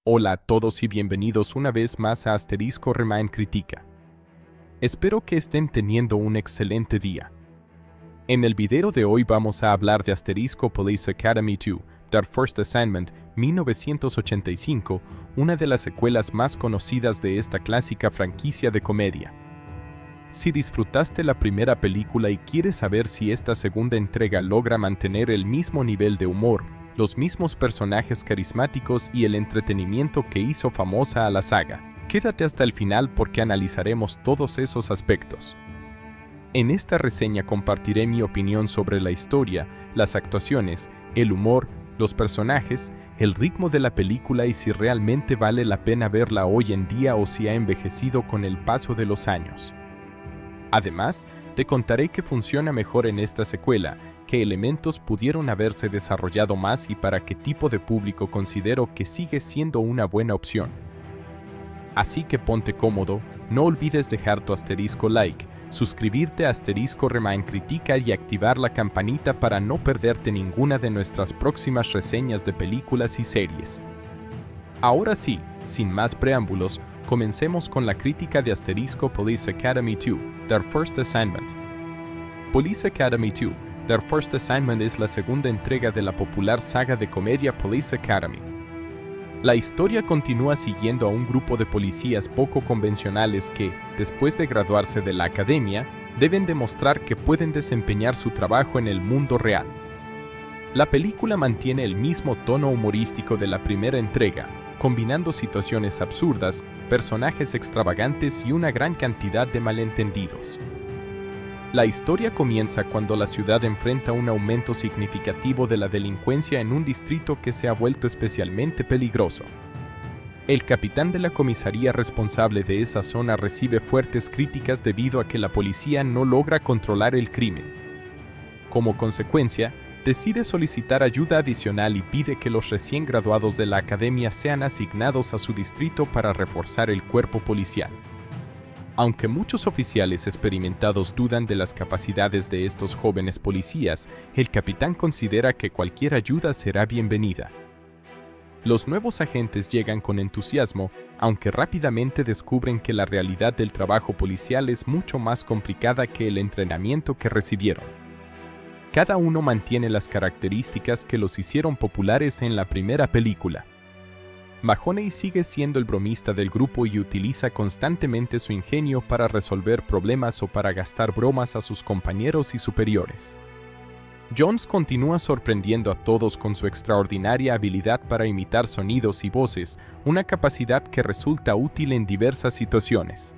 Hola a todos y bienvenidos una vez más a Asterisco Remain Critica. Espero que estén teniendo un excelente día. En el video de hoy vamos a hablar de Asterisco Police Academy 2, Their First Assignment, 1985, una de las secuelas más conocidas de esta clásica franquicia de comedia. Si disfrutaste la primera película y quieres saber si esta segunda entrega logra mantener el mismo nivel de humor, los mismos personajes carismáticos y el entretenimiento que hizo famosa a la saga, quédate hasta el final porque analizaremos todos esos aspectos. En esta reseña compartiré mi opinión sobre la historia, las actuaciones, el humor, los personajes, el ritmo de la película y si realmente vale la pena verla hoy en día o si ha envejecido con el paso de los años. Además, te contaré qué funciona mejor en esta secuela, qué elementos pudieron haberse desarrollado más y para qué tipo de público considero que sigue siendo una buena opción. Así que ponte cómodo, no olvides dejar tu asterisco like, suscribirte a Asterisco Remain Critica y activar la campanita para no perderte ninguna de nuestras próximas reseñas de películas y series. Ahora sí, sin más preámbulos, comencemos con la crítica de Asterisco Police Academy 2, Their First Assignment. Police Academy 2, Their First Assignment es la segunda entrega de la popular saga de comedia Police Academy. La historia continúa siguiendo a un grupo de policías poco convencionales que, después de graduarse de la academia, deben demostrar que pueden desempeñar su trabajo en el mundo real. La película mantiene el mismo tono humorístico de la primera entrega, combinando situaciones absurdas, personajes extravagantes y una gran cantidad de malentendidos. La historia comienza cuando la ciudad enfrenta un aumento significativo de la delincuencia en un distrito que se ha vuelto especialmente peligroso. El capitán de la comisaría responsable de esa zona recibe fuertes críticas debido a que la policía no logra controlar el crimen. Como consecuencia, decide solicitar ayuda adicional y pide que los recién graduados de la academia sean asignados a su distrito para reforzar el cuerpo policial. Aunque muchos oficiales experimentados dudan de las capacidades de estos jóvenes policías, el capitán considera que cualquier ayuda será bienvenida. Los nuevos agentes llegan con entusiasmo, aunque rápidamente descubren que la realidad del trabajo policial es mucho más complicada que el entrenamiento que recibieron. Cada uno mantiene las características que los hicieron populares en la primera película. Mahoney sigue siendo el bromista del grupo y utiliza constantemente su ingenio para resolver problemas o para gastar bromas a sus compañeros y superiores. Jones continúa sorprendiendo a todos con su extraordinaria habilidad para imitar sonidos y voces, una capacidad que resulta útil en diversas situaciones.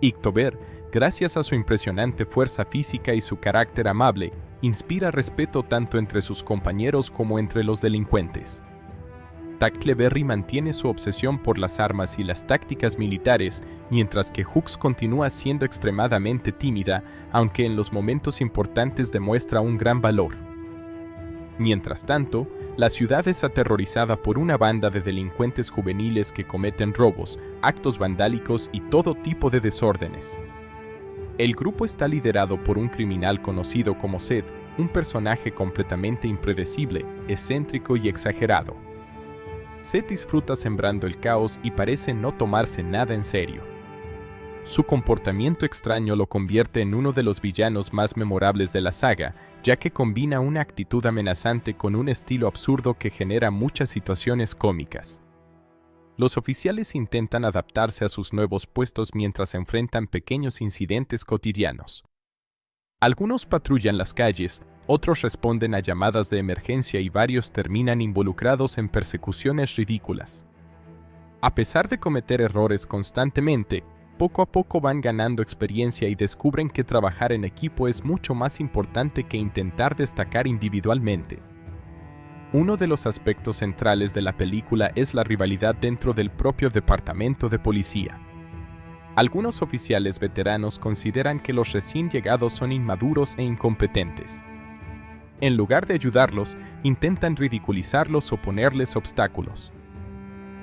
Ictober, gracias a su impresionante fuerza física y su carácter amable, inspira respeto tanto entre sus compañeros como entre los delincuentes. Tackleberry mantiene su obsesión por las armas y las tácticas militares, mientras que Hooks continúa siendo extremadamente tímida, aunque en los momentos importantes demuestra un gran valor. Mientras tanto, la ciudad es aterrorizada por una banda de delincuentes juveniles que cometen robos, actos vandálicos y todo tipo de desórdenes. El grupo está liderado por un criminal conocido como Seth, un personaje completamente impredecible, excéntrico y exagerado. Seth disfruta sembrando el caos y parece no tomarse nada en serio. Su comportamiento extraño lo convierte en uno de los villanos más memorables de la saga, ya que combina una actitud amenazante con un estilo absurdo que genera muchas situaciones cómicas. Los oficiales intentan adaptarse a sus nuevos puestos mientras enfrentan pequeños incidentes cotidianos. Algunos patrullan las calles, otros responden a llamadas de emergencia y varios terminan involucrados en persecuciones ridículas. A pesar de cometer errores constantemente, poco a poco van ganando experiencia y descubren que trabajar en equipo es mucho más importante que intentar destacar individualmente. Uno de los aspectos centrales de la película es la rivalidad dentro del propio departamento de policía. Algunos oficiales veteranos consideran que los recién llegados son inmaduros e incompetentes. En lugar de ayudarlos, intentan ridiculizarlos o ponerles obstáculos.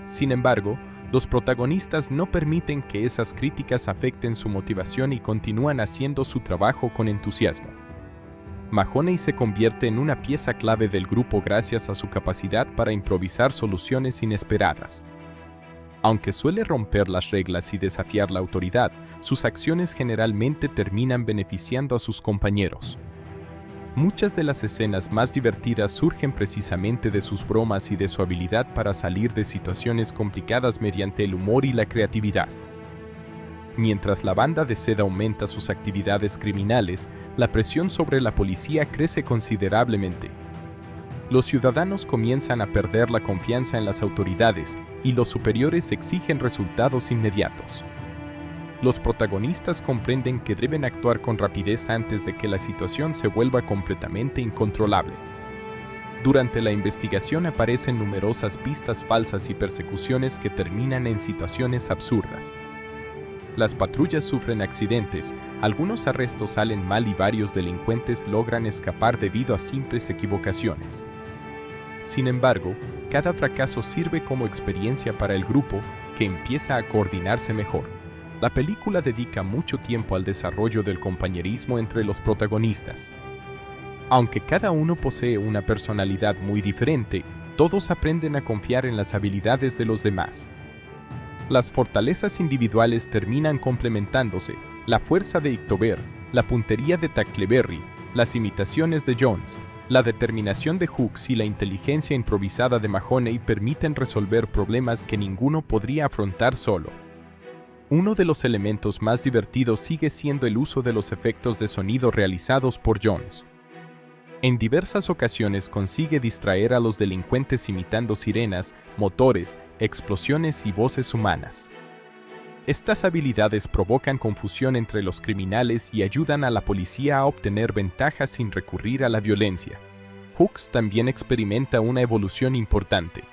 Sin embargo, los protagonistas no permiten que esas críticas afecten su motivación y continúan haciendo su trabajo con entusiasmo. Mahoney se convierte en una pieza clave del grupo gracias a su capacidad para improvisar soluciones inesperadas. Aunque suele romper las reglas y desafiar la autoridad, sus acciones generalmente terminan beneficiando a sus compañeros. Muchas de las escenas más divertidas surgen precisamente de sus bromas y de su habilidad para salir de situaciones complicadas mediante el humor y la creatividad. Mientras la banda de Zed aumenta sus actividades criminales, la presión sobre la policía crece considerablemente. Los ciudadanos comienzan a perder la confianza en las autoridades y los superiores exigen resultados inmediatos. Los protagonistas comprenden que deben actuar con rapidez antes de que la situación se vuelva completamente incontrolable. Durante la investigación aparecen numerosas pistas falsas y persecuciones que terminan en situaciones absurdas. Las patrullas sufren accidentes, algunos arrestos salen mal y varios delincuentes logran escapar debido a simples equivocaciones. Sin embargo, cada fracaso sirve como experiencia para el grupo, que empieza a coordinarse mejor. La película dedica mucho tiempo al desarrollo del compañerismo entre los protagonistas. Aunque cada uno posee una personalidad muy diferente, todos aprenden a confiar en las habilidades de los demás. Las fortalezas individuales terminan complementándose, la fuerza de Ictober, la puntería de Tackleberry, las imitaciones de Jones, la determinación de Hooks y la inteligencia improvisada de Mahoney permiten resolver problemas que ninguno podría afrontar solo. Uno de los elementos más divertidos sigue siendo el uso de los efectos de sonido realizados por Jones. En diversas ocasiones consigue distraer a los delincuentes imitando sirenas, motores, explosiones y voces humanas. Estas habilidades provocan confusión entre los criminales y ayudan a la policía a obtener ventajas sin recurrir a la violencia. Hooks también experimenta una evolución importante.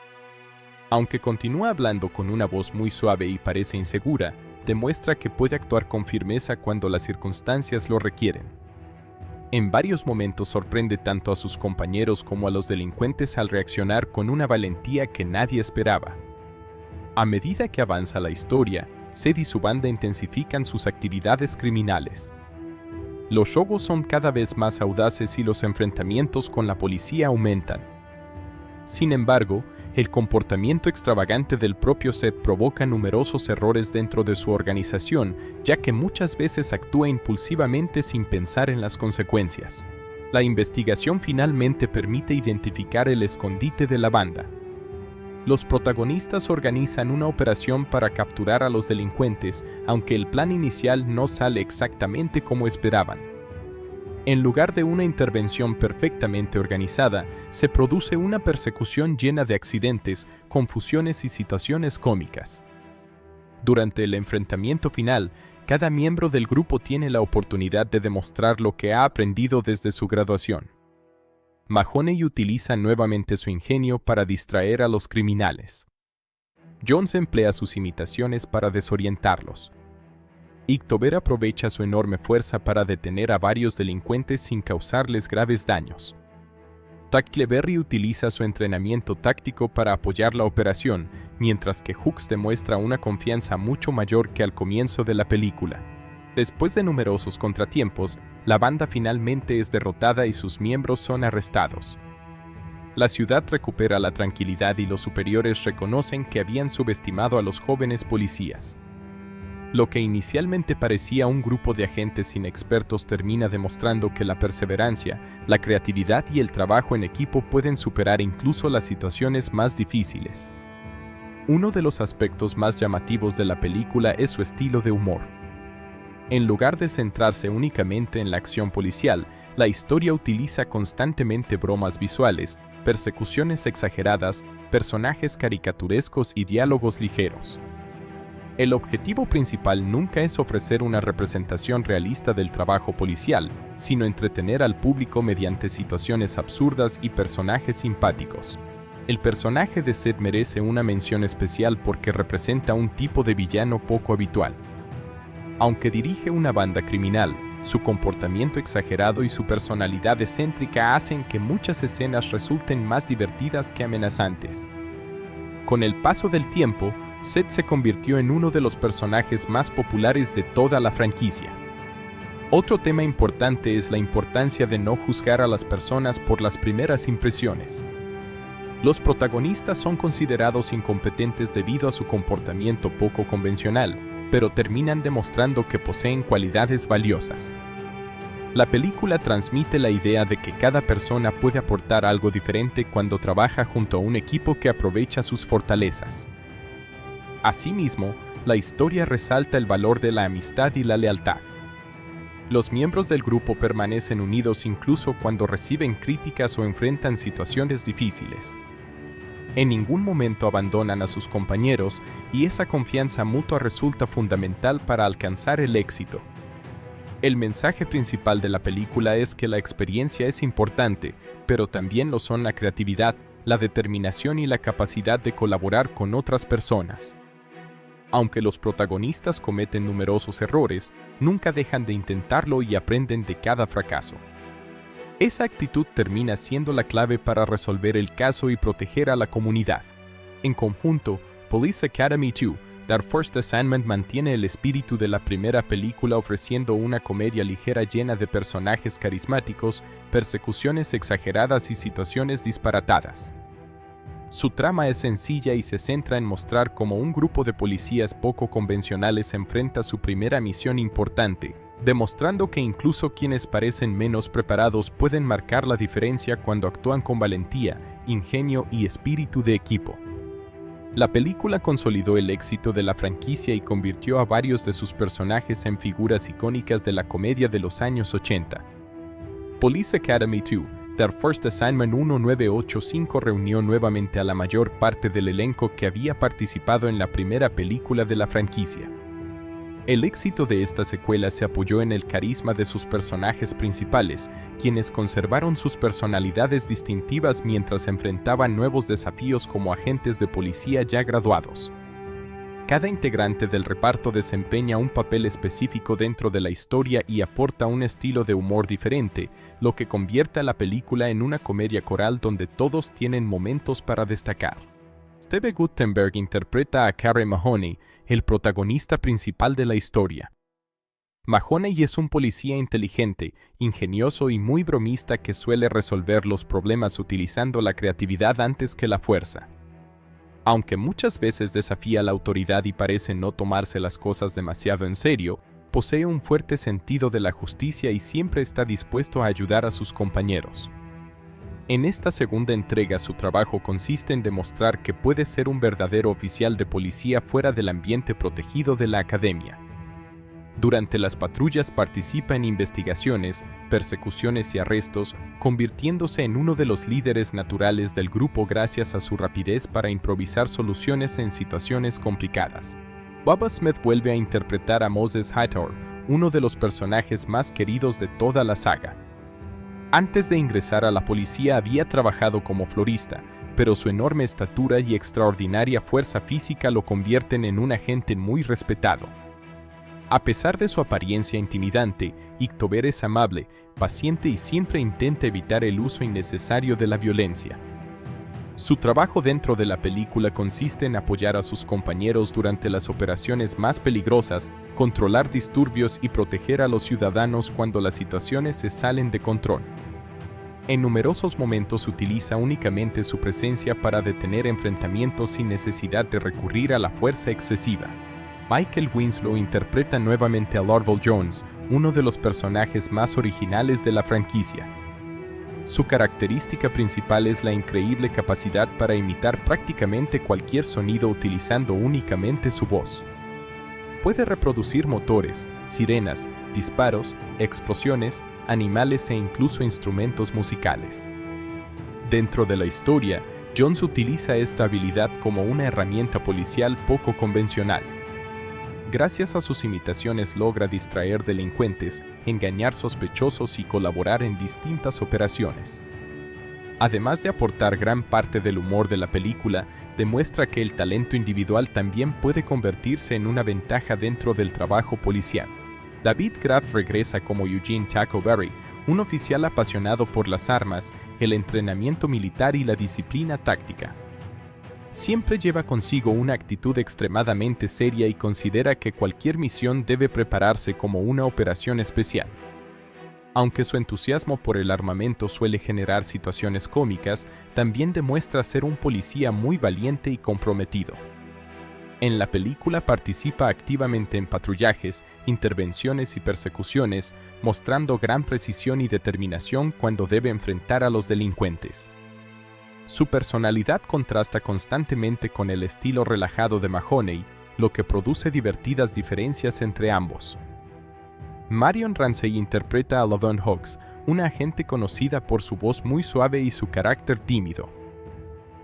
Aunque continúa hablando con una voz muy suave y parece insegura, demuestra que puede actuar con firmeza cuando las circunstancias lo requieren. En varios momentos sorprende tanto a sus compañeros como a los delincuentes al reaccionar con una valentía que nadie esperaba. A medida que avanza la historia, Zed y su banda intensifican sus actividades criminales. Los robos son cada vez más audaces y los enfrentamientos con la policía aumentan. Sin embargo, el comportamiento extravagante del propio Zed provoca numerosos errores dentro de su organización, ya que muchas veces actúa impulsivamente sin pensar en las consecuencias. La investigación finalmente permite identificar el escondite de la banda. Los protagonistas organizan una operación para capturar a los delincuentes, aunque el plan inicial no sale exactamente como esperaban. En lugar de una intervención perfectamente organizada, se produce una persecución llena de accidentes, confusiones y situaciones cómicas. Durante el enfrentamiento final, cada miembro del grupo tiene la oportunidad de demostrar lo que ha aprendido desde su graduación. Mahoney utiliza nuevamente su ingenio para distraer a los criminales. Jones emplea sus imitaciones para desorientarlos. Ictober aprovecha su enorme fuerza para detener a varios delincuentes sin causarles graves daños. Tackleberry utiliza su entrenamiento táctico para apoyar la operación, mientras que Hooks demuestra una confianza mucho mayor que al comienzo de la película. Después de numerosos contratiempos, la banda finalmente es derrotada y sus miembros son arrestados. La ciudad recupera la tranquilidad y los superiores reconocen que habían subestimado a los jóvenes policías. Lo que inicialmente parecía un grupo de agentes inexpertos termina demostrando que la perseverancia, la creatividad y el trabajo en equipo pueden superar incluso las situaciones más difíciles. Uno de los aspectos más llamativos de la película es su estilo de humor. En lugar de centrarse únicamente en la acción policial, la historia utiliza constantemente bromas visuales, persecuciones exageradas, personajes caricaturescos y diálogos ligeros. El objetivo principal nunca es ofrecer una representación realista del trabajo policial, sino entretener al público mediante situaciones absurdas y personajes simpáticos. El personaje de Zed merece una mención especial porque representa un tipo de villano poco habitual. Aunque dirige una banda criminal, su comportamiento exagerado y su personalidad excéntrica hacen que muchas escenas resulten más divertidas que amenazantes. Con el paso del tiempo, Zed se convirtió en uno de los personajes más populares de toda la franquicia. Otro tema importante es la importancia de no juzgar a las personas por las primeras impresiones. Los protagonistas son considerados incompetentes debido a su comportamiento poco convencional, pero terminan demostrando que poseen cualidades valiosas. La película transmite la idea de que cada persona puede aportar algo diferente cuando trabaja junto a un equipo que aprovecha sus fortalezas. Asimismo, la historia resalta el valor de la amistad y la lealtad. Los miembros del grupo permanecen unidos incluso cuando reciben críticas o enfrentan situaciones difíciles. En ningún momento abandonan a sus compañeros y esa confianza mutua resulta fundamental para alcanzar el éxito. El mensaje principal de la película es que la experiencia es importante, pero también lo son la creatividad, la determinación y la capacidad de colaborar con otras personas. Aunque los protagonistas cometen numerosos errores, nunca dejan de intentarlo y aprenden de cada fracaso. Esa actitud termina siendo la clave para resolver el caso y proteger a la comunidad. En conjunto, Police Academy 2: Their First Assignment mantiene el espíritu de la primera película ofreciendo una comedia ligera llena de personajes carismáticos, persecuciones exageradas y situaciones disparatadas. Su trama es sencilla y se centra en mostrar cómo un grupo de policías poco convencionales enfrenta su primera misión importante, demostrando que incluso quienes parecen menos preparados pueden marcar la diferencia cuando actúan con valentía, ingenio y espíritu de equipo. La película consolidó el éxito de la franquicia y convirtió a varios de sus personajes en figuras icónicas de la comedia de los años 80. Police Academy 2: Their First Assignment 1985 reunió nuevamente a la mayor parte del elenco que había participado en la primera película de la franquicia. El éxito de esta secuela se apoyó en el carisma de sus personajes principales, quienes conservaron sus personalidades distintivas mientras enfrentaban nuevos desafíos como agentes de policía ya graduados. Cada integrante del reparto desempeña un papel específico dentro de la historia y aporta un estilo de humor diferente, lo que convierte a la película en una comedia coral donde todos tienen momentos para destacar. Steve Guttenberg interpreta a Carey Mahoney, el protagonista principal de la historia. Mahoney es un policía inteligente, ingenioso y muy bromista que suele resolver los problemas utilizando la creatividad antes que la fuerza. Aunque muchas veces desafía la autoridad y parece no tomarse las cosas demasiado en serio, posee un fuerte sentido de la justicia y siempre está dispuesto a ayudar a sus compañeros. En esta segunda entrega su trabajo consiste en demostrar que puede ser un verdadero oficial de policía fuera del ambiente protegido de la academia. Durante las patrullas participa en investigaciones, persecuciones y arrestos, convirtiéndose en uno de los líderes naturales del grupo gracias a su rapidez para improvisar soluciones en situaciones complicadas. Bubba Smith vuelve a interpretar a Moses Hightower, uno de los personajes más queridos de toda la saga. Antes de ingresar a la policía había trabajado como florista, pero su enorme estatura y extraordinaria fuerza física lo convierten en un agente muy respetado. A pesar de su apariencia intimidante, Ictober es amable, paciente y siempre intenta evitar el uso innecesario de la violencia. Su trabajo dentro de la película consiste en apoyar a sus compañeros durante las operaciones más peligrosas, controlar disturbios y proteger a los ciudadanos cuando las situaciones se salen de control. En numerosos momentos utiliza únicamente su presencia para detener enfrentamientos sin necesidad de recurrir a la fuerza excesiva. Michael Winslow interpreta nuevamente a Lorville Jones, uno de los personajes más originales de la franquicia. Su característica principal es la increíble capacidad para imitar prácticamente cualquier sonido utilizando únicamente su voz. Puede reproducir motores, sirenas, disparos, explosiones, animales e incluso instrumentos musicales. Dentro de la historia, Jones utiliza esta habilidad como una herramienta policial poco convencional. Gracias a sus imitaciones logra distraer delincuentes, engañar sospechosos y colaborar en distintas operaciones. Además de aportar gran parte del humor de la película, demuestra que el talento individual también puede convertirse en una ventaja dentro del trabajo policial. David Graff regresa como Eugene Tackleberry, un oficial apasionado por las armas, el entrenamiento militar y la disciplina táctica. Siempre lleva consigo una actitud extremadamente seria y considera que cualquier misión debe prepararse como una operación especial. Aunque su entusiasmo por el armamento suele generar situaciones cómicas, también demuestra ser un policía muy valiente y comprometido. En la película participa activamente en patrullajes, intervenciones y persecuciones, mostrando gran precisión y determinación cuando debe enfrentar a los delincuentes. Su personalidad contrasta constantemente con el estilo relajado de Mahoney, lo que produce divertidas diferencias entre ambos. Marion Ramsey interpreta a Laverne Hawkes, una agente conocida por su voz muy suave y su carácter tímido.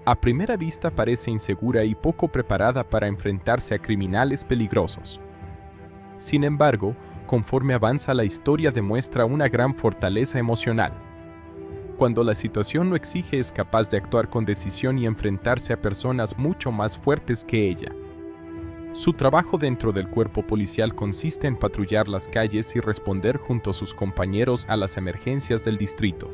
A primera vista parece insegura y poco preparada para enfrentarse a criminales peligrosos. Sin embargo, conforme avanza la historia demuestra una gran fortaleza emocional. Cuando la situación lo exige es capaz de actuar con decisión y enfrentarse a personas mucho más fuertes que ella. Su trabajo dentro del cuerpo policial consiste en patrullar las calles y responder junto a sus compañeros a las emergencias del distrito.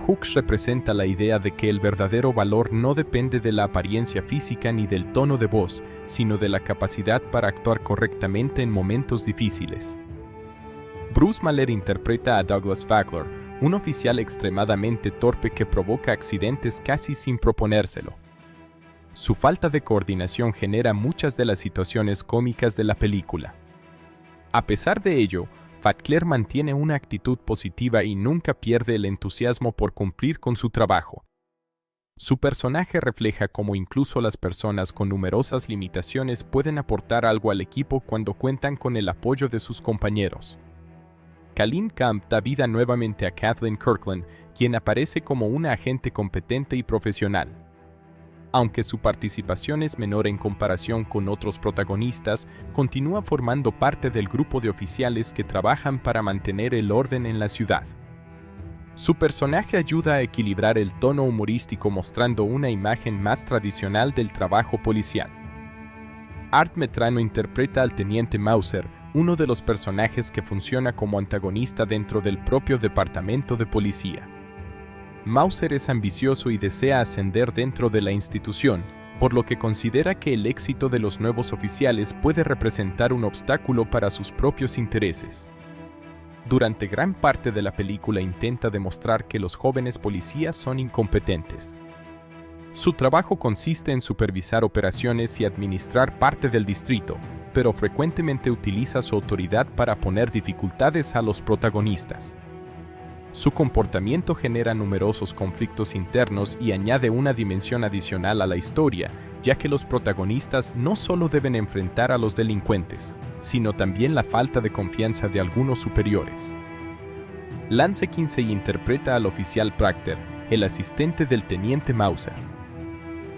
Hawkes representa la idea de que el verdadero valor no depende de la apariencia física ni del tono de voz, sino de la capacidad para actuar correctamente en momentos difíciles. Bruce Mahler interpreta a Douglas Fackler, un oficial extremadamente torpe que provoca accidentes casi sin proponérselo. Su falta de coordinación genera muchas de las situaciones cómicas de la película. A pesar de ello, Fackler mantiene una actitud positiva y nunca pierde el entusiasmo por cumplir con su trabajo. Su personaje refleja cómo incluso las personas con numerosas limitaciones pueden aportar algo al equipo cuando cuentan con el apoyo de sus compañeros. Colleen Camp da vida nuevamente a Kathleen Kirkland, quien aparece como una agente competente y profesional. Aunque su participación es menor en comparación con otros protagonistas, continúa formando parte del grupo de oficiales que trabajan para mantener el orden en la ciudad. Su personaje ayuda a equilibrar el tono humorístico mostrando una imagen más tradicional del trabajo policial. Art Metrano interpreta al teniente Mauser, uno de los personajes que funciona como antagonista dentro del propio departamento de policía. Mauser es ambicioso y desea ascender dentro de la institución, por lo que considera que el éxito de los nuevos oficiales puede representar un obstáculo para sus propios intereses. Durante gran parte de la película intenta demostrar que los jóvenes policías son incompetentes. Su trabajo consiste en supervisar operaciones y administrar parte del distrito, pero frecuentemente utiliza su autoridad para poner dificultades a los protagonistas. Su comportamiento genera numerosos conflictos internos y añade una dimensión adicional a la historia, ya que los protagonistas no solo deben enfrentar a los delincuentes, sino también la falta de confianza de algunos superiores. Lance Kinsey interpreta al oficial Proctor, el asistente del teniente Mauser.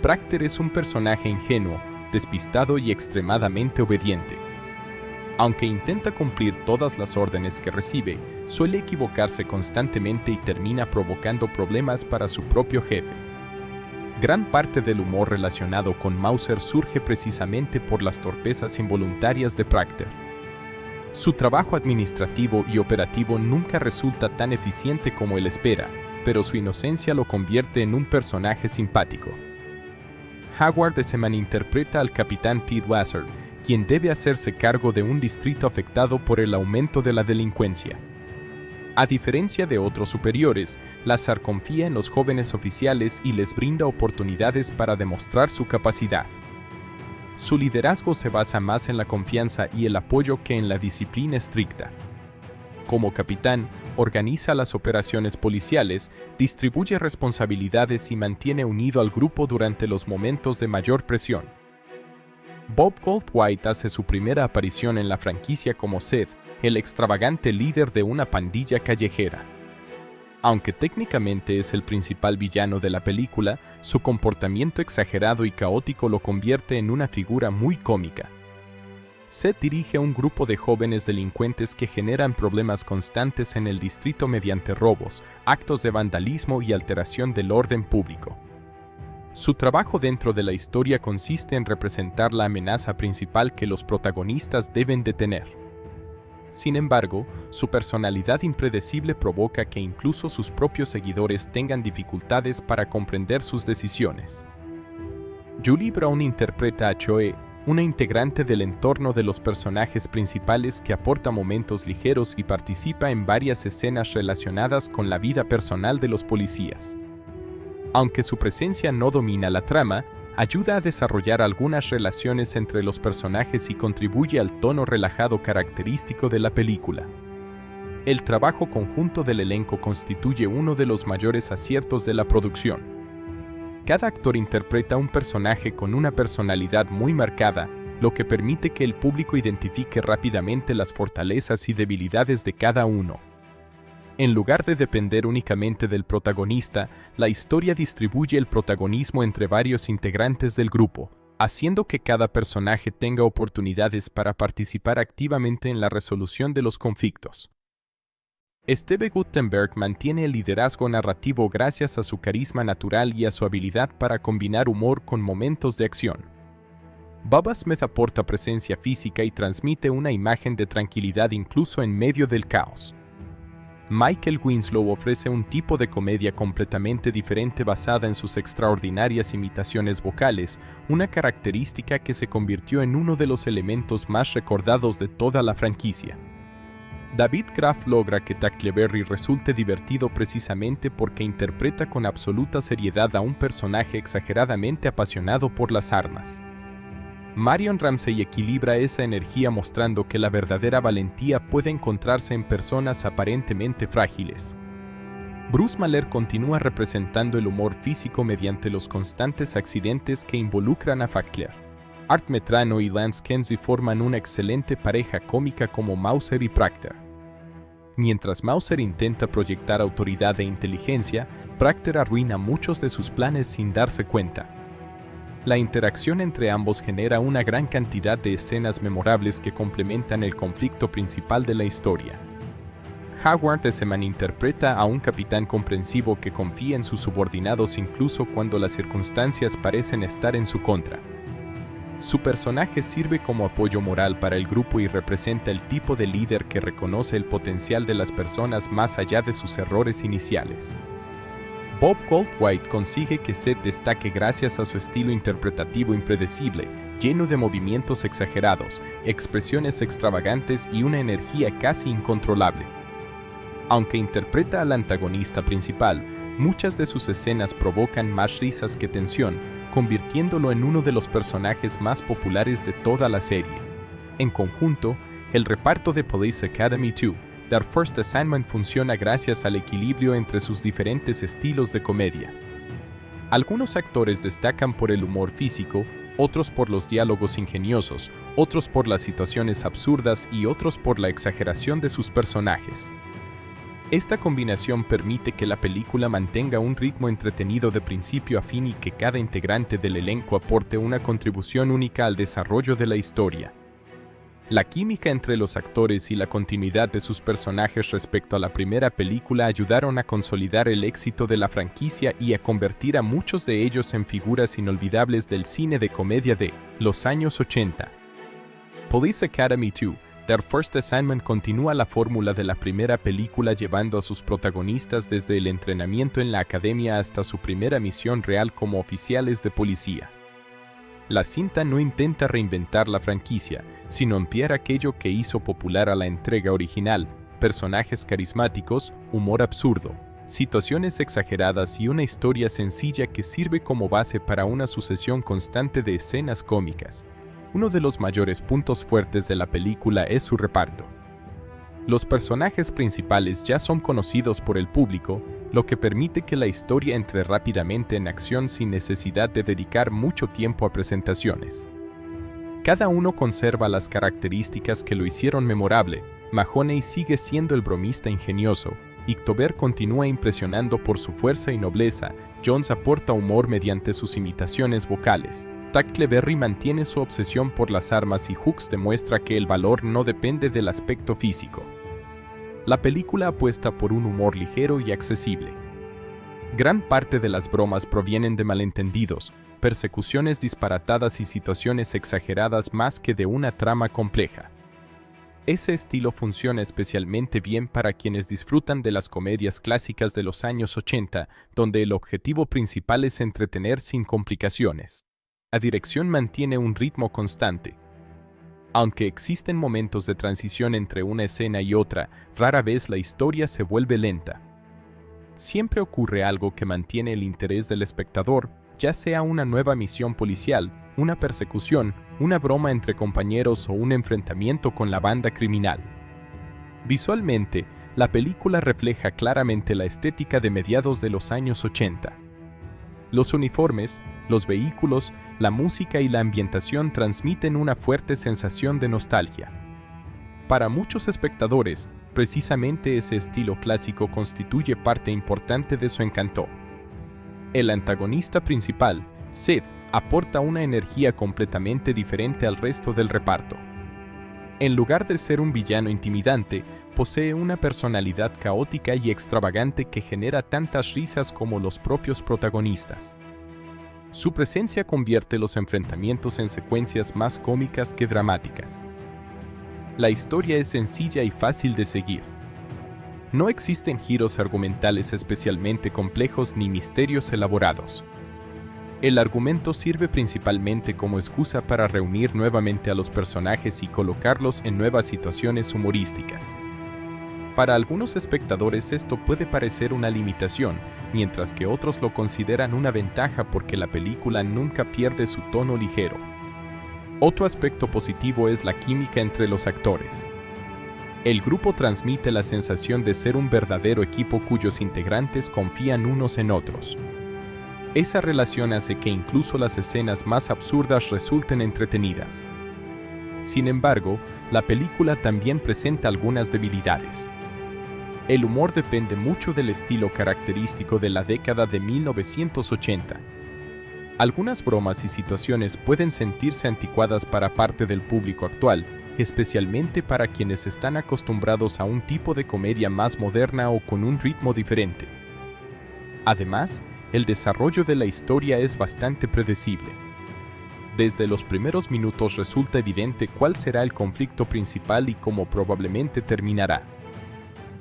Proctor es un personaje ingenuo, despistado y extremadamente obediente. Aunque intenta cumplir todas las órdenes que recibe, suele equivocarse constantemente y termina provocando problemas para su propio jefe. Gran parte del humor relacionado con Mauser surge precisamente por las torpezas involuntarias de Proctor. Su trabajo administrativo y operativo nunca resulta tan eficiente como él espera, pero su inocencia lo convierte en un personaje simpático. Howard Eseman interpreta al capitán Pete Wassard, quien debe hacerse cargo de un distrito afectado por el aumento de la delincuencia. A diferencia de otros superiores, Lazar confía en los jóvenes oficiales y les brinda oportunidades para demostrar su capacidad. Su liderazgo se basa más en la confianza y el apoyo que en la disciplina estricta. Como capitán, organiza las operaciones policiales, distribuye responsabilidades y mantiene unido al grupo durante los momentos de mayor presión. Bob Goldthwait hace su primera aparición en la franquicia como Seth, el extravagante líder de una pandilla callejera. Aunque técnicamente es el principal villano de la película, su comportamiento exagerado y caótico lo convierte en una figura muy cómica. Seth dirige a un grupo de jóvenes delincuentes que generan problemas constantes en el distrito mediante robos, actos de vandalismo y alteración del orden público. Su trabajo dentro de la historia consiste en representar la amenaza principal que los protagonistas deben detener. Sin embargo, su personalidad impredecible provoca que incluso sus propios seguidores tengan dificultades para comprender sus decisiones. Julie Brown interpreta a Choe, una integrante del entorno de los personajes principales que aporta momentos ligeros y participa en varias escenas relacionadas con la vida personal de los policías. Aunque su presencia no domina la trama, ayuda a desarrollar algunas relaciones entre los personajes y contribuye al tono relajado característico de la película. El trabajo conjunto del elenco constituye uno de los mayores aciertos de la producción. Cada actor interpreta un personaje con una personalidad muy marcada, lo que permite que el público identifique rápidamente las fortalezas y debilidades de cada uno. En lugar de depender únicamente del protagonista, la historia distribuye el protagonismo entre varios integrantes del grupo, haciendo que cada personaje tenga oportunidades para participar activamente en la resolución de los conflictos. Steve Guttenberg mantiene el liderazgo narrativo gracias a su carisma natural y a su habilidad para combinar humor con momentos de acción. Bubba Smith aporta presencia física y transmite una imagen de tranquilidad incluso en medio del caos. Michael Winslow ofrece un tipo de comedia completamente diferente basada en sus extraordinarias imitaciones vocales, una característica que se convirtió en uno de los elementos más recordados de toda la franquicia. David Graff logra que Tackleberry resulte divertido precisamente porque interpreta con absoluta seriedad a un personaje exageradamente apasionado por las armas. Marion Ramsey equilibra esa energía mostrando que la verdadera valentía puede encontrarse en personas aparentemente frágiles. Bruce Mahler continúa representando el humor físico mediante los constantes accidentes que involucran a Fackler. Art Metrano y Lance Kenzie forman una excelente pareja cómica como Mauser y Proctor. Mientras Mauser intenta proyectar autoridad e inteligencia, Proctor arruina muchos de sus planes sin darse cuenta. La interacción entre ambos genera una gran cantidad de escenas memorables que complementan el conflicto principal de la historia. Howard Esseman interpreta a un capitán comprensivo que confía en sus subordinados incluso cuando las circunstancias parecen estar en su contra. Su personaje sirve como apoyo moral para el grupo y representa el tipo de líder que reconoce el potencial de las personas más allá de sus errores iniciales. Bob Goldthwait consigue que Seth destaque gracias a su estilo interpretativo impredecible, lleno de movimientos exagerados, expresiones extravagantes y una energía casi incontrolable. Aunque interpreta al antagonista principal, muchas de sus escenas provocan más risas que tensión, convirtiéndolo en uno de los personajes más populares de toda la serie. En conjunto, el reparto de Police Academy 2, Their First Assignment funciona gracias al equilibrio entre sus diferentes estilos de comedia. Algunos actores destacan por el humor físico, otros por los diálogos ingeniosos, otros por las situaciones absurdas y otros por la exageración de sus personajes. Esta combinación permite que la película mantenga un ritmo entretenido de principio a fin y que cada integrante del elenco aporte una contribución única al desarrollo de la historia. La química entre los actores y la continuidad de sus personajes respecto a la primera película ayudaron a consolidar el éxito de la franquicia y a convertir a muchos de ellos en figuras inolvidables del cine de comedia de los años 80. Police Academy 2, Their First Assignment continúa la fórmula de la primera película llevando a sus protagonistas desde el entrenamiento en la academia hasta su primera misión real como oficiales de policía. La cinta no intenta reinventar la franquicia, sino ampliar aquello que hizo popular a la entrega original: personajes carismáticos, humor absurdo, situaciones exageradas y una historia sencilla que sirve como base para una sucesión constante de escenas cómicas. Uno de los mayores puntos fuertes de la película es su reparto. Los personajes principales ya son conocidos por el público, lo que permite que la historia entre rápidamente en acción sin necesidad de dedicar mucho tiempo a presentaciones. Cada uno conserva las características que lo hicieron memorable. Mahoney sigue siendo el bromista ingenioso, Ictober continúa impresionando por su fuerza y nobleza, Jones aporta humor mediante sus imitaciones vocales, Tackleberry mantiene su obsesión por las armas y Hooks demuestra que el valor no depende del aspecto físico. La película apuesta por un humor ligero y accesible. Gran parte de las bromas provienen de malentendidos, persecuciones disparatadas y situaciones exageradas más que de una trama compleja. Ese estilo funciona especialmente bien para quienes disfrutan de las comedias clásicas de los años 80, donde el objetivo principal es entretener sin complicaciones. La dirección mantiene un ritmo constante. Aunque existen momentos de transición entre una escena y otra, rara vez la historia se vuelve lenta. Siempre ocurre algo que mantiene el interés del espectador, ya sea una nueva misión policial, una persecución, una broma entre compañeros o un enfrentamiento con la banda criminal. Visualmente, la película refleja claramente la estética de mediados de los años 80. Los uniformes, los vehículos, la música y la ambientación transmiten una fuerte sensación de nostalgia. Para muchos espectadores, precisamente ese estilo clásico constituye parte importante de su encanto. El antagonista principal, Sid, aporta una energía completamente diferente al resto del reparto. En lugar de ser un villano intimidante, posee una personalidad caótica y extravagante que genera tantas risas como los propios protagonistas. Su presencia convierte los enfrentamientos en secuencias más cómicas que dramáticas. La historia es sencilla y fácil de seguir. No existen giros argumentales especialmente complejos ni misterios elaborados. El argumento sirve principalmente como excusa para reunir nuevamente a los personajes y colocarlos en nuevas situaciones humorísticas. Para algunos espectadores esto puede parecer una limitación, mientras que otros lo consideran una ventaja porque la película nunca pierde su tono ligero. Otro aspecto positivo es la química entre los actores. El grupo transmite la sensación de ser un verdadero equipo cuyos integrantes confían unos en otros. Esa relación hace que incluso las escenas más absurdas resulten entretenidas. Sin embargo, la película también presenta algunas debilidades. El humor depende mucho del estilo característico de la década de 1980. Algunas bromas y situaciones pueden sentirse anticuadas para parte del público actual, especialmente para quienes están acostumbrados a un tipo de comedia más moderna o con un ritmo diferente. Además, el desarrollo de la historia es bastante predecible. Desde los primeros minutos resulta evidente cuál será el conflicto principal y cómo probablemente terminará.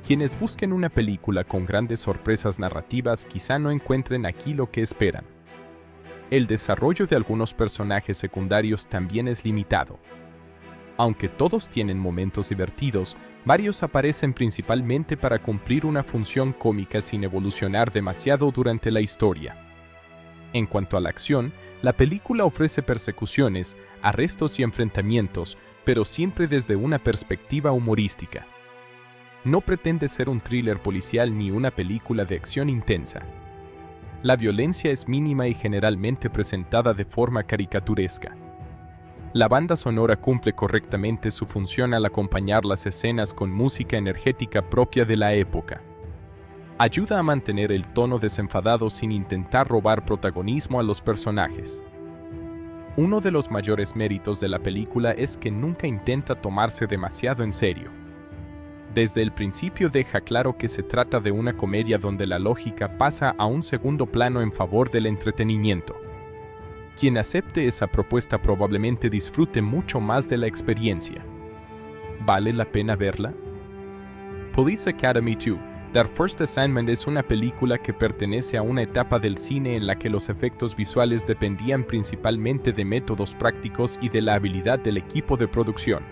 Quienes busquen una película con grandes sorpresas narrativas quizá no encuentren aquí lo que esperan. El desarrollo de algunos personajes secundarios también es limitado. Aunque todos tienen momentos divertidos, varios aparecen principalmente para cumplir una función cómica sin evolucionar demasiado durante la historia. En cuanto a la acción, la película ofrece persecuciones, arrestos y enfrentamientos, pero siempre desde una perspectiva humorística. No pretende ser un thriller policial ni una película de acción intensa. La violencia es mínima y generalmente presentada de forma caricaturesca. La banda sonora cumple correctamente su función al acompañar las escenas con música energética propia de la época. Ayuda a mantener el tono desenfadado sin intentar robar protagonismo a los personajes. Uno de los mayores méritos de la película es que nunca intenta tomarse demasiado en serio. Desde el principio deja claro que se trata de una comedia donde la lógica pasa a un segundo plano en favor del entretenimiento. Quien acepte esa propuesta probablemente disfrute mucho más de la experiencia. ¿Vale la pena verla? Police Academy 2: Their First Assignment es una película que pertenece a una etapa del cine en la que los efectos visuales dependían principalmente de métodos prácticos y de la habilidad del equipo de producción.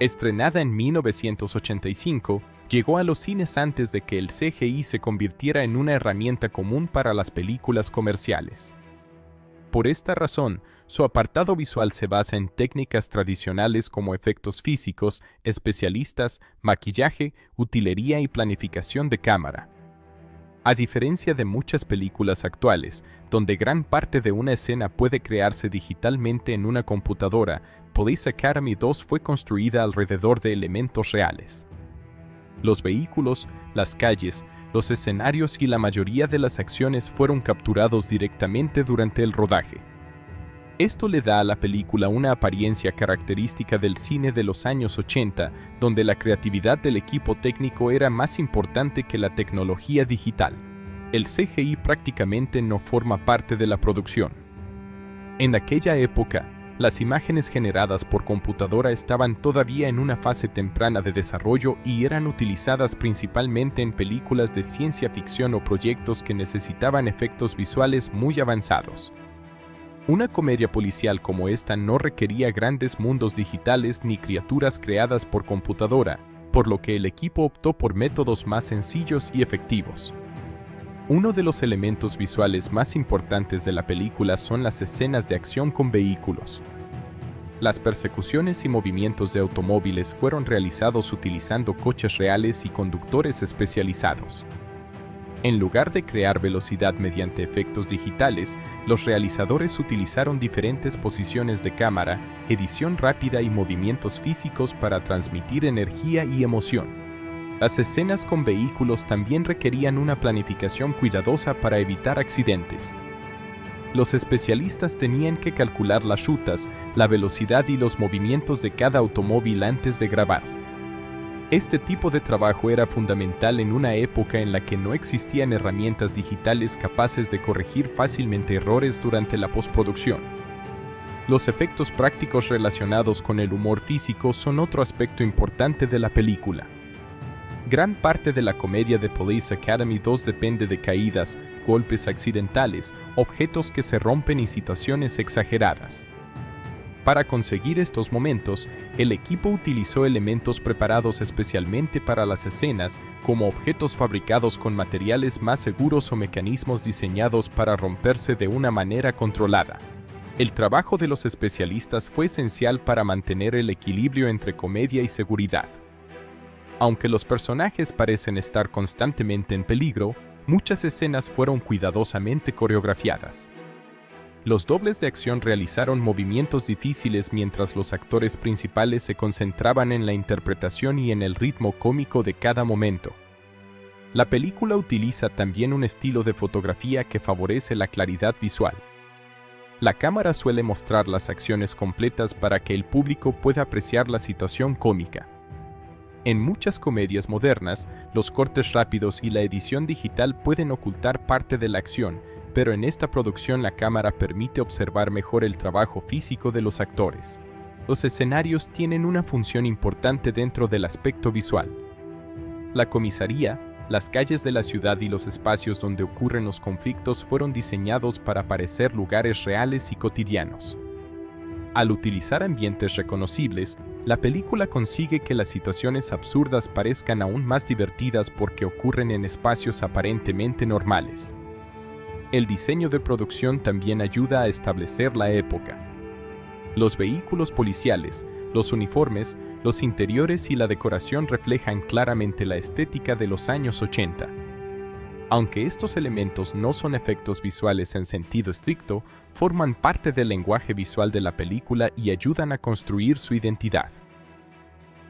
Estrenada en 1985, llegó a los cines antes de que el CGI se convirtiera en una herramienta común para las películas comerciales. Por esta razón, su apartado visual se basa en técnicas tradicionales como efectos físicos, especialistas, maquillaje, utilería y planificación de cámara. A diferencia de muchas películas actuales, donde gran parte de una escena puede crearse digitalmente en una computadora, Police Academy 2 fue construida alrededor de elementos reales. Los vehículos, las calles, los escenarios y la mayoría de las acciones fueron capturados directamente durante el rodaje. Esto le da a la película una apariencia característica del cine de los años 80, donde la creatividad del equipo técnico era más importante que la tecnología digital. El CGI prácticamente no forma parte de la producción. En aquella época, las imágenes generadas por computadora estaban todavía en una fase temprana de desarrollo y eran utilizadas principalmente en películas de ciencia ficción o proyectos que necesitaban efectos visuales muy avanzados. Una comedia policial como esta no requería grandes mundos digitales ni criaturas creadas por computadora, por lo que el equipo optó por métodos más sencillos y efectivos. Uno de los elementos visuales más importantes de la película son las escenas de acción con vehículos. Las persecuciones y movimientos de automóviles fueron realizados utilizando coches reales y conductores especializados. En lugar de crear velocidad mediante efectos digitales, los realizadores utilizaron diferentes posiciones de cámara, edición rápida y movimientos físicos para transmitir energía y emoción. Las escenas con vehículos también requerían una planificación cuidadosa para evitar accidentes. Los especialistas tenían que calcular las rutas, la velocidad y los movimientos de cada automóvil antes de grabar. Este tipo de trabajo era fundamental en una época en la que no existían herramientas digitales capaces de corregir fácilmente errores durante la postproducción. Los efectos prácticos relacionados con el humor físico son otro aspecto importante de la película. Gran parte de la comedia de Police Academy 2 depende de caídas, golpes accidentales, objetos que se rompen y situaciones exageradas. Para conseguir estos momentos, el equipo utilizó elementos preparados especialmente para las escenas, como objetos fabricados con materiales más seguros o mecanismos diseñados para romperse de una manera controlada. El trabajo de los especialistas fue esencial para mantener el equilibrio entre comedia y seguridad. Aunque los personajes parecen estar constantemente en peligro, muchas escenas fueron cuidadosamente coreografiadas. Los dobles de acción realizaron movimientos difíciles mientras los actores principales se concentraban en la interpretación y en el ritmo cómico de cada momento. La película utiliza también un estilo de fotografía que favorece la claridad visual. La cámara suele mostrar las acciones completas para que el público pueda apreciar la situación cómica. En muchas comedias modernas, los cortes rápidos y la edición digital pueden ocultar parte de la acción, pero en esta producción la cámara permite observar mejor el trabajo físico de los actores. Los escenarios tienen una función importante dentro del aspecto visual. La comisaría, las calles de la ciudad y los espacios donde ocurren los conflictos fueron diseñados para parecer lugares reales y cotidianos. Al utilizar ambientes reconocibles, la película consigue que las situaciones absurdas parezcan aún más divertidas porque ocurren en espacios aparentemente normales. El diseño de producción también ayuda a establecer la época. Los vehículos policiales, los uniformes, los interiores y la decoración reflejan claramente la estética de los años 80. Aunque estos elementos no son efectos visuales en sentido estricto, forman parte del lenguaje visual de la película y ayudan a construir su identidad.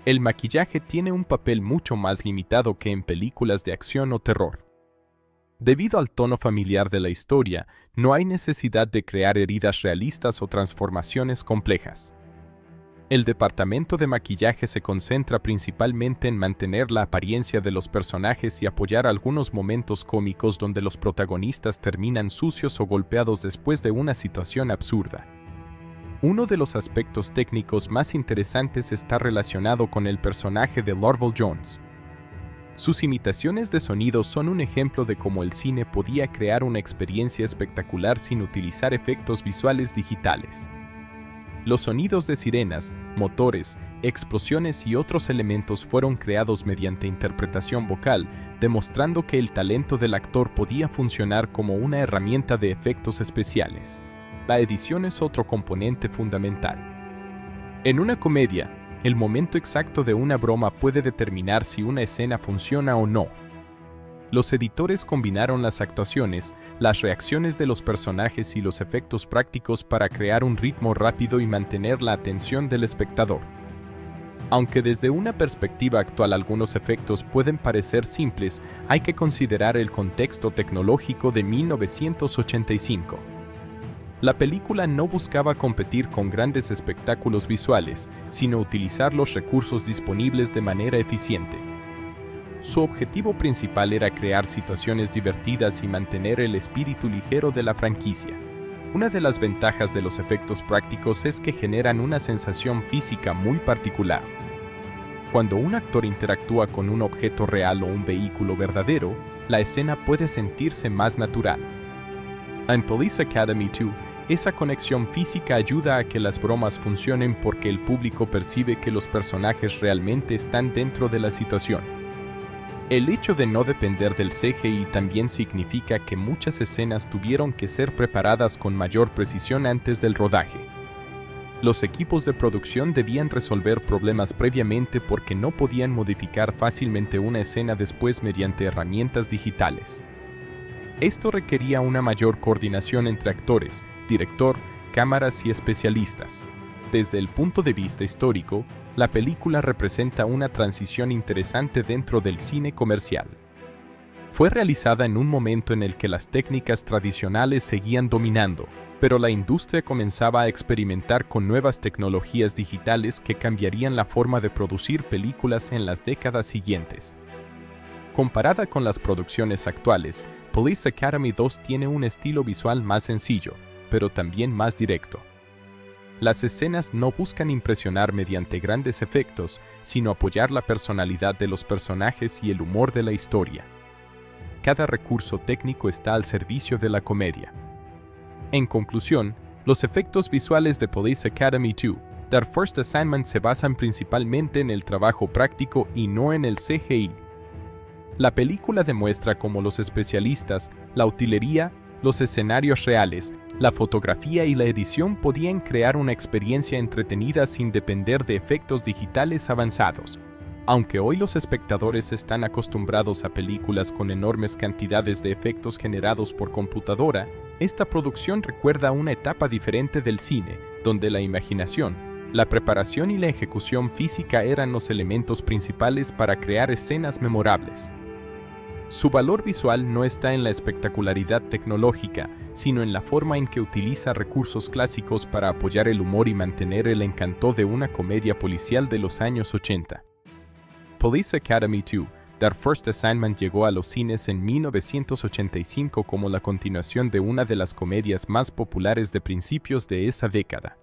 El maquillaje tiene un papel mucho más limitado que en películas de acción o terror. Debido al tono familiar de la historia, no hay necesidad de crear heridas realistas o transformaciones complejas. El departamento de maquillaje se concentra principalmente en mantener la apariencia de los personajes y apoyar algunos momentos cómicos donde los protagonistas terminan sucios o golpeados después de una situación absurda. Uno de los aspectos técnicos más interesantes está relacionado con el personaje de Lorville Jones. Sus imitaciones de sonidos son un ejemplo de cómo el cine podía crear una experiencia espectacular sin utilizar efectos visuales digitales. Los sonidos de sirenas, motores, explosiones y otros elementos fueron creados mediante interpretación vocal, demostrando que el talento del actor podía funcionar como una herramienta de efectos especiales. La edición es otro componente fundamental. En una comedia, el momento exacto de una broma puede determinar si una escena funciona o no. Los editores combinaron las actuaciones, las reacciones de los personajes y los efectos prácticos para crear un ritmo rápido y mantener la atención del espectador. Aunque desde una perspectiva actual algunos efectos pueden parecer simples, hay que considerar el contexto tecnológico de 1985. La película no buscaba competir con grandes espectáculos visuales, sino utilizar los recursos disponibles de manera eficiente. Su objetivo principal era crear situaciones divertidas y mantener el espíritu ligero de la franquicia. Una de las ventajas de los efectos prácticos es que generan una sensación física muy particular. Cuando un actor interactúa con un objeto real o un vehículo verdadero, la escena puede sentirse más natural. En Police Academy 2, Esa conexión física ayuda a que las bromas funcionen porque el público percibe que los personajes realmente están dentro de la situación. El hecho de no depender del CGI también significa que muchas escenas tuvieron que ser preparadas con mayor precisión antes del rodaje. Los equipos de producción debían resolver problemas previamente porque no podían modificar fácilmente una escena después mediante herramientas digitales. Esto requería una mayor coordinación entre actores, director, cámaras y especialistas. Desde el punto de vista histórico, la película representa una transición interesante dentro del cine comercial. Fue realizada en un momento en el que las técnicas tradicionales seguían dominando, pero la industria comenzaba a experimentar con nuevas tecnologías digitales que cambiarían la forma de producir películas en las décadas siguientes. Comparada con las producciones actuales, Police Academy 2 tiene un estilo visual más sencillo, pero también más directo. Las escenas no buscan impresionar mediante grandes efectos, sino apoyar la personalidad de los personajes y el humor de la historia. Cada recurso técnico está al servicio de la comedia. En conclusión, los efectos visuales de Police Academy 2, The First Assignment se basan principalmente en el trabajo práctico y no en el CGI. La película demuestra cómo los especialistas, la utilería, los escenarios reales, la fotografía y la edición podían crear una experiencia entretenida sin depender de efectos digitales avanzados. Aunque hoy los espectadores están acostumbrados a películas con enormes cantidades de efectos generados por computadora, esta producción recuerda una etapa diferente del cine, donde la imaginación, la preparación y la ejecución física eran los elementos principales para crear escenas memorables. Su valor visual no está en la espectacularidad tecnológica, sino en la forma en que utiliza recursos clásicos para apoyar el humor y mantener el encanto de una comedia policial de los años 80. Police Academy 2, The First Assignment llegó a los cines en 1985 como la continuación de una de las comedias más populares de principios de esa década.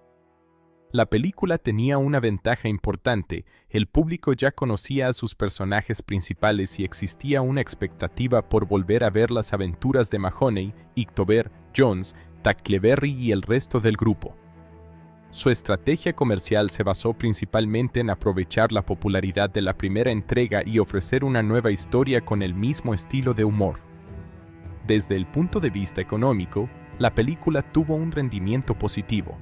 La película tenía una ventaja importante: el público ya conocía a sus personajes principales y existía una expectativa por volver a ver las aventuras de Mahoney, Ictober, Jones, Tackleberry y el resto del grupo. Su estrategia comercial se basó principalmente en aprovechar la popularidad de la primera entrega y ofrecer una nueva historia con el mismo estilo de humor. Desde el punto de vista económico, la película tuvo un rendimiento positivo.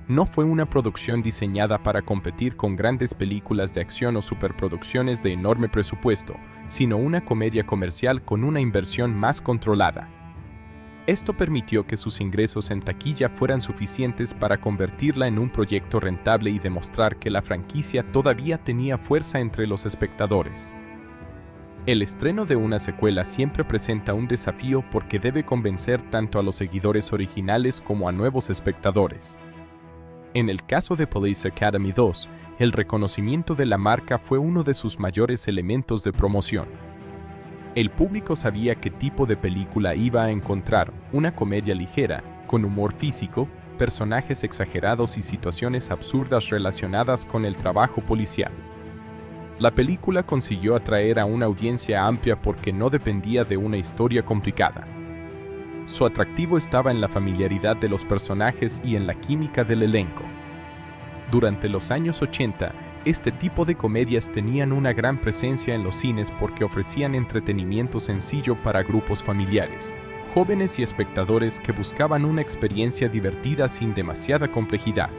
No fue una producción diseñada para competir con grandes películas de acción o superproducciones de enorme presupuesto, sino una comedia comercial con una inversión más controlada. Esto permitió que sus ingresos en taquilla fueran suficientes para convertirla en un proyecto rentable y demostrar que la franquicia todavía tenía fuerza entre los espectadores. El estreno de una secuela siempre presenta un desafío porque debe convencer tanto a los seguidores originales como a nuevos espectadores. En el caso de Police Academy 2, el reconocimiento de la marca fue uno de sus mayores elementos de promoción. El público sabía qué tipo de película iba a encontrar: una comedia ligera, con humor físico, personajes exagerados y situaciones absurdas relacionadas con el trabajo policial. La película consiguió atraer a una audiencia amplia porque no dependía de una historia complicada. Su atractivo estaba en la familiaridad de los personajes y en la química del elenco. Durante los años 80, este tipo de comedias tenían una gran presencia en los cines porque ofrecían entretenimiento sencillo para grupos familiares, jóvenes y espectadores que buscaban una experiencia divertida sin demasiada complejidad.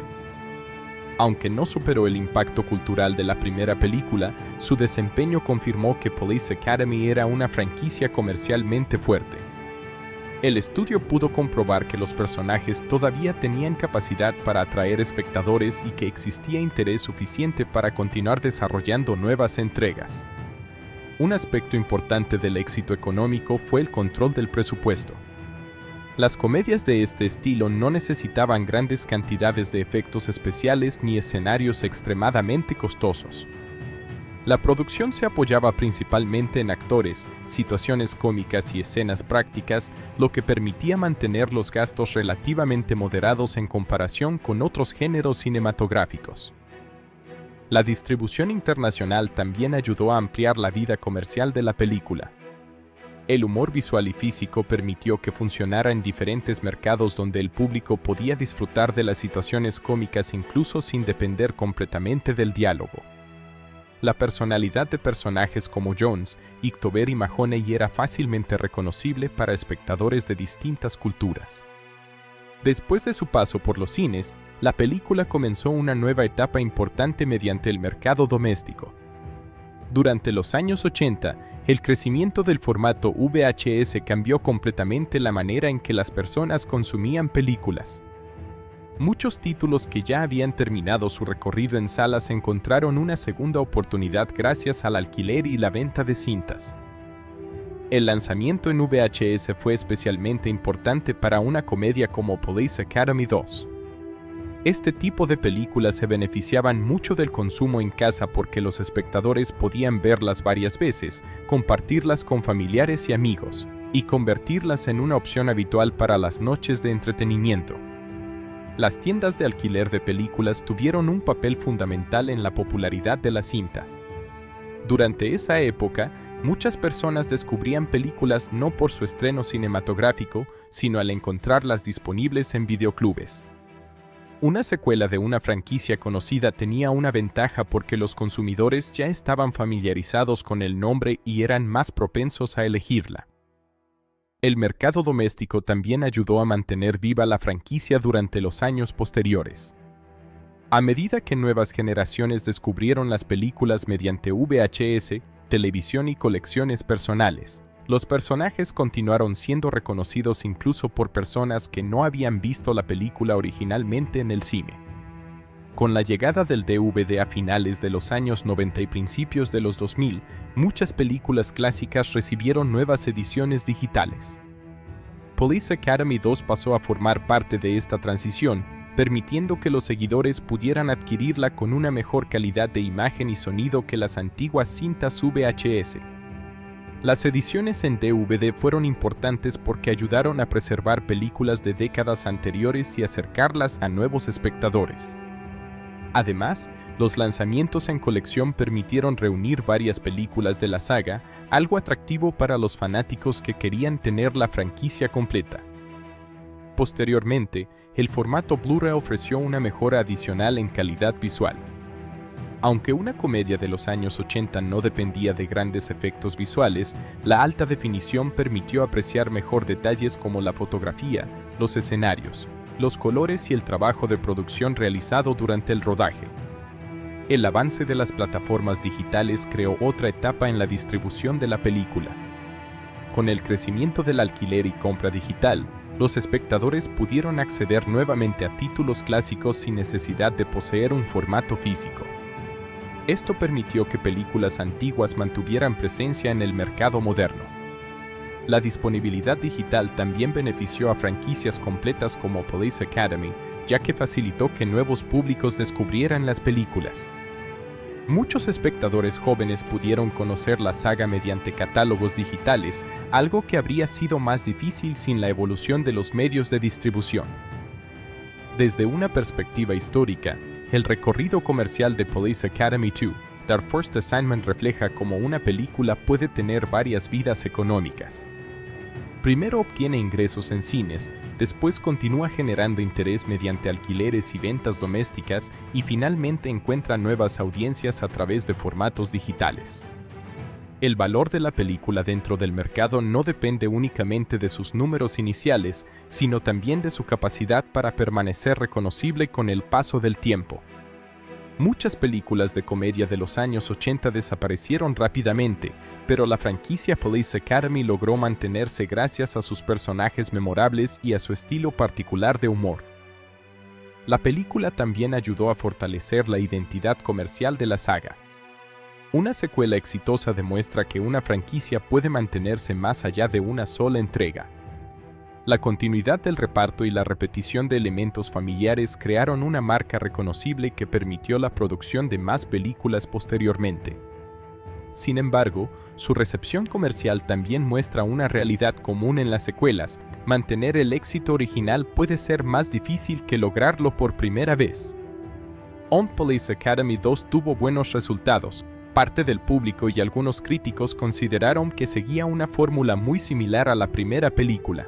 Aunque no superó el impacto cultural de la primera película, su desempeño confirmó que Police Academy era una franquicia comercialmente fuerte. El estudio pudo comprobar que los personajes todavía tenían capacidad para atraer espectadores y que existía interés suficiente para continuar desarrollando nuevas entregas. Un aspecto importante del éxito económico fue el control del presupuesto. Las comedias de este estilo no necesitaban grandes cantidades de efectos especiales ni escenarios extremadamente costosos. La producción se apoyaba principalmente en actores, situaciones cómicas y escenas prácticas, lo que permitía mantener los gastos relativamente moderados en comparación con otros géneros cinematográficos. La distribución internacional también ayudó a ampliar la vida comercial de la película. El humor visual y físico permitió que funcionara en diferentes mercados donde el público podía disfrutar de las situaciones cómicas incluso sin depender completamente del diálogo. La personalidad de personajes como Jones, Ictober y Mahoney era fácilmente reconocible para espectadores de distintas culturas. Después de su paso por los cines, la película comenzó una nueva etapa importante mediante el mercado doméstico. Durante los años 80, el crecimiento del formato VHS cambió completamente la manera en que las personas consumían películas. Muchos títulos que ya habían terminado su recorrido en salas encontraron una segunda oportunidad gracias al alquiler y la venta de cintas. El lanzamiento en VHS fue especialmente importante para una comedia como Police Academy 2. Este tipo de películas se beneficiaban mucho del consumo en casa porque los espectadores podían verlas varias veces, compartirlas con familiares y amigos, y convertirlas en una opción habitual para las noches de entretenimiento. Las tiendas de alquiler de películas tuvieron un papel fundamental en la popularidad de la cinta. Durante esa época, muchas personas descubrían películas no por su estreno cinematográfico, sino al encontrarlas disponibles en videoclubes. Una secuela de una franquicia conocida tenía una ventaja porque los consumidores ya estaban familiarizados con el nombre y eran más propensos a elegirla. El mercado doméstico también ayudó a mantener viva la franquicia durante los años posteriores. A medida que nuevas generaciones descubrieron las películas mediante VHS, televisión y colecciones personales, los personajes continuaron siendo reconocidos incluso por personas que no habían visto la película originalmente en el cine. Con la llegada del DVD a finales de los años 90 y principios de los 2000, muchas películas clásicas recibieron nuevas ediciones digitales. Police Academy 2 pasó a formar parte de esta transición, permitiendo que los seguidores pudieran adquirirla con una mejor calidad de imagen y sonido que las antiguas cintas VHS. Las ediciones en DVD fueron importantes porque ayudaron a preservar películas de décadas anteriores y acercarlas a nuevos espectadores. Además, los lanzamientos en colección permitieron reunir varias películas de la saga, algo atractivo para los fanáticos que querían tener la franquicia completa. Posteriormente, el formato Blu-ray ofreció una mejora adicional en calidad visual. Aunque una comedia de los años 80 no dependía de grandes efectos visuales, la alta definición permitió apreciar mejor detalles como la fotografía, los escenarios, los colores y el trabajo de producción realizado durante el rodaje. El avance de las plataformas digitales creó otra etapa en la distribución de la película. Con el crecimiento del alquiler y compra digital, los espectadores pudieron acceder nuevamente a títulos clásicos sin necesidad de poseer un formato físico. Esto permitió que películas antiguas mantuvieran presencia en el mercado moderno. La disponibilidad digital también benefició a franquicias completas como Police Academy, ya que facilitó que nuevos públicos descubrieran las películas. Muchos espectadores jóvenes pudieron conocer la saga mediante catálogos digitales, algo que habría sido más difícil sin la evolución de los medios de distribución. Desde una perspectiva histórica, el recorrido comercial de Police Academy 2, Their First Assignment refleja cómo una película puede tener varias vidas económicas. Primero obtiene ingresos en cines, después continúa generando interés mediante alquileres y ventas domésticas y finalmente encuentra nuevas audiencias a través de formatos digitales. El valor de la película dentro del mercado no depende únicamente de sus números iniciales, sino también de su capacidad para permanecer reconocible con el paso del tiempo. Muchas películas de comedia de los años 80 desaparecieron rápidamente, pero la franquicia Police Academy logró mantenerse gracias a sus personajes memorables y a su estilo particular de humor. La película también ayudó a fortalecer la identidad comercial de la saga. Una secuela exitosa demuestra que una franquicia puede mantenerse más allá de una sola entrega. La continuidad del reparto y la repetición de elementos familiares crearon una marca reconocible que permitió la producción de más películas posteriormente. Sin embargo, su recepción comercial también muestra una realidad común en las secuelas: mantener el éxito original puede ser más difícil que lograrlo por primera vez. On Police Academy 2 tuvo buenos resultados, Parte del público y algunos críticos consideraron que seguía una fórmula muy similar a la primera película.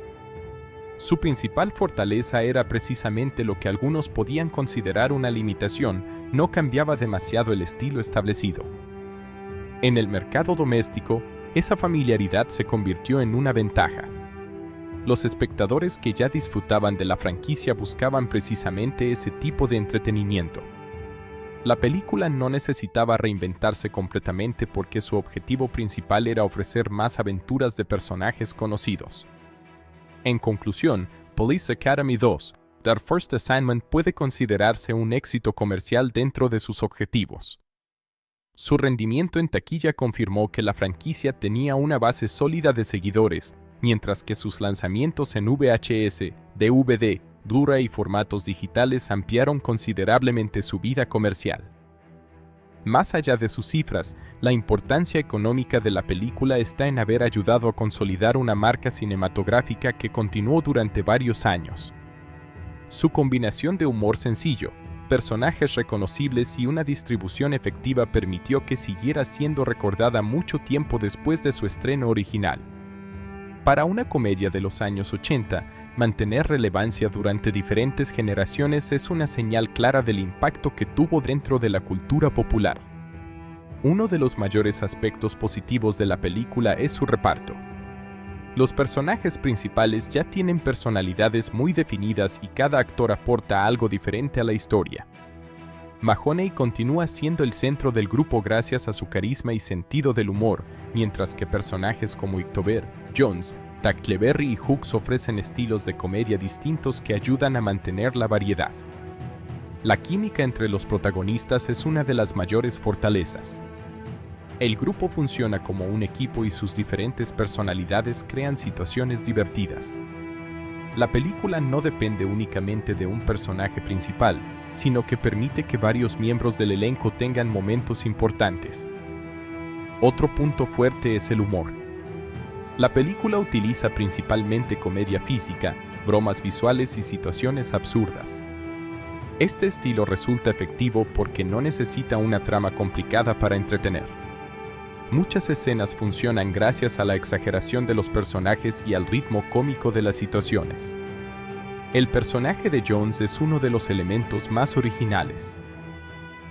Su principal fortaleza era precisamente lo que algunos podían considerar una limitación, no cambiaba demasiado el estilo establecido. En el mercado doméstico, esa familiaridad se convirtió en una ventaja. Los espectadores que ya disfrutaban de la franquicia buscaban precisamente ese tipo de entretenimiento. La película no necesitaba reinventarse completamente porque su objetivo principal era ofrecer más aventuras de personajes conocidos. En conclusión, Police Academy 2, The First Assignment puede considerarse un éxito comercial dentro de sus objetivos. Su rendimiento en taquilla confirmó que la franquicia tenía una base sólida de seguidores, mientras que sus lanzamientos en VHS, DVD, Blu-ray y formatos digitales ampliaron considerablemente su vida comercial. Más allá de sus cifras, la importancia económica de la película está en haber ayudado a consolidar una marca cinematográfica que continuó durante varios años. Su combinación de humor sencillo, personajes reconocibles y una distribución efectiva permitió que siguiera siendo recordada mucho tiempo después de su estreno original. Para una comedia de los años 80, mantener relevancia durante diferentes generaciones es una señal clara del impacto que tuvo dentro de la cultura popular. Uno de los mayores aspectos positivos de la película es su reparto. Los personajes principales ya tienen personalidades muy definidas y cada actor aporta algo diferente a la historia. Mahoney continúa siendo el centro del grupo gracias a su carisma y sentido del humor, mientras que personajes como Ictober, Jones, Tackleberry y Hooks ofrecen estilos de comedia distintos que ayudan a mantener la variedad. La química entre los protagonistas es una de las mayores fortalezas. El grupo funciona como un equipo y sus diferentes personalidades crean situaciones divertidas. La película no depende únicamente de un personaje principal, sino que permite que varios miembros del elenco tengan momentos importantes. Otro punto fuerte es el humor. La película utiliza principalmente comedia física, bromas visuales y situaciones absurdas. Este estilo resulta efectivo porque no necesita una trama complicada para entretener. Muchas escenas funcionan gracias a la exageración de los personajes y al ritmo cómico de las situaciones. El personaje de Jones es uno de los elementos más originales.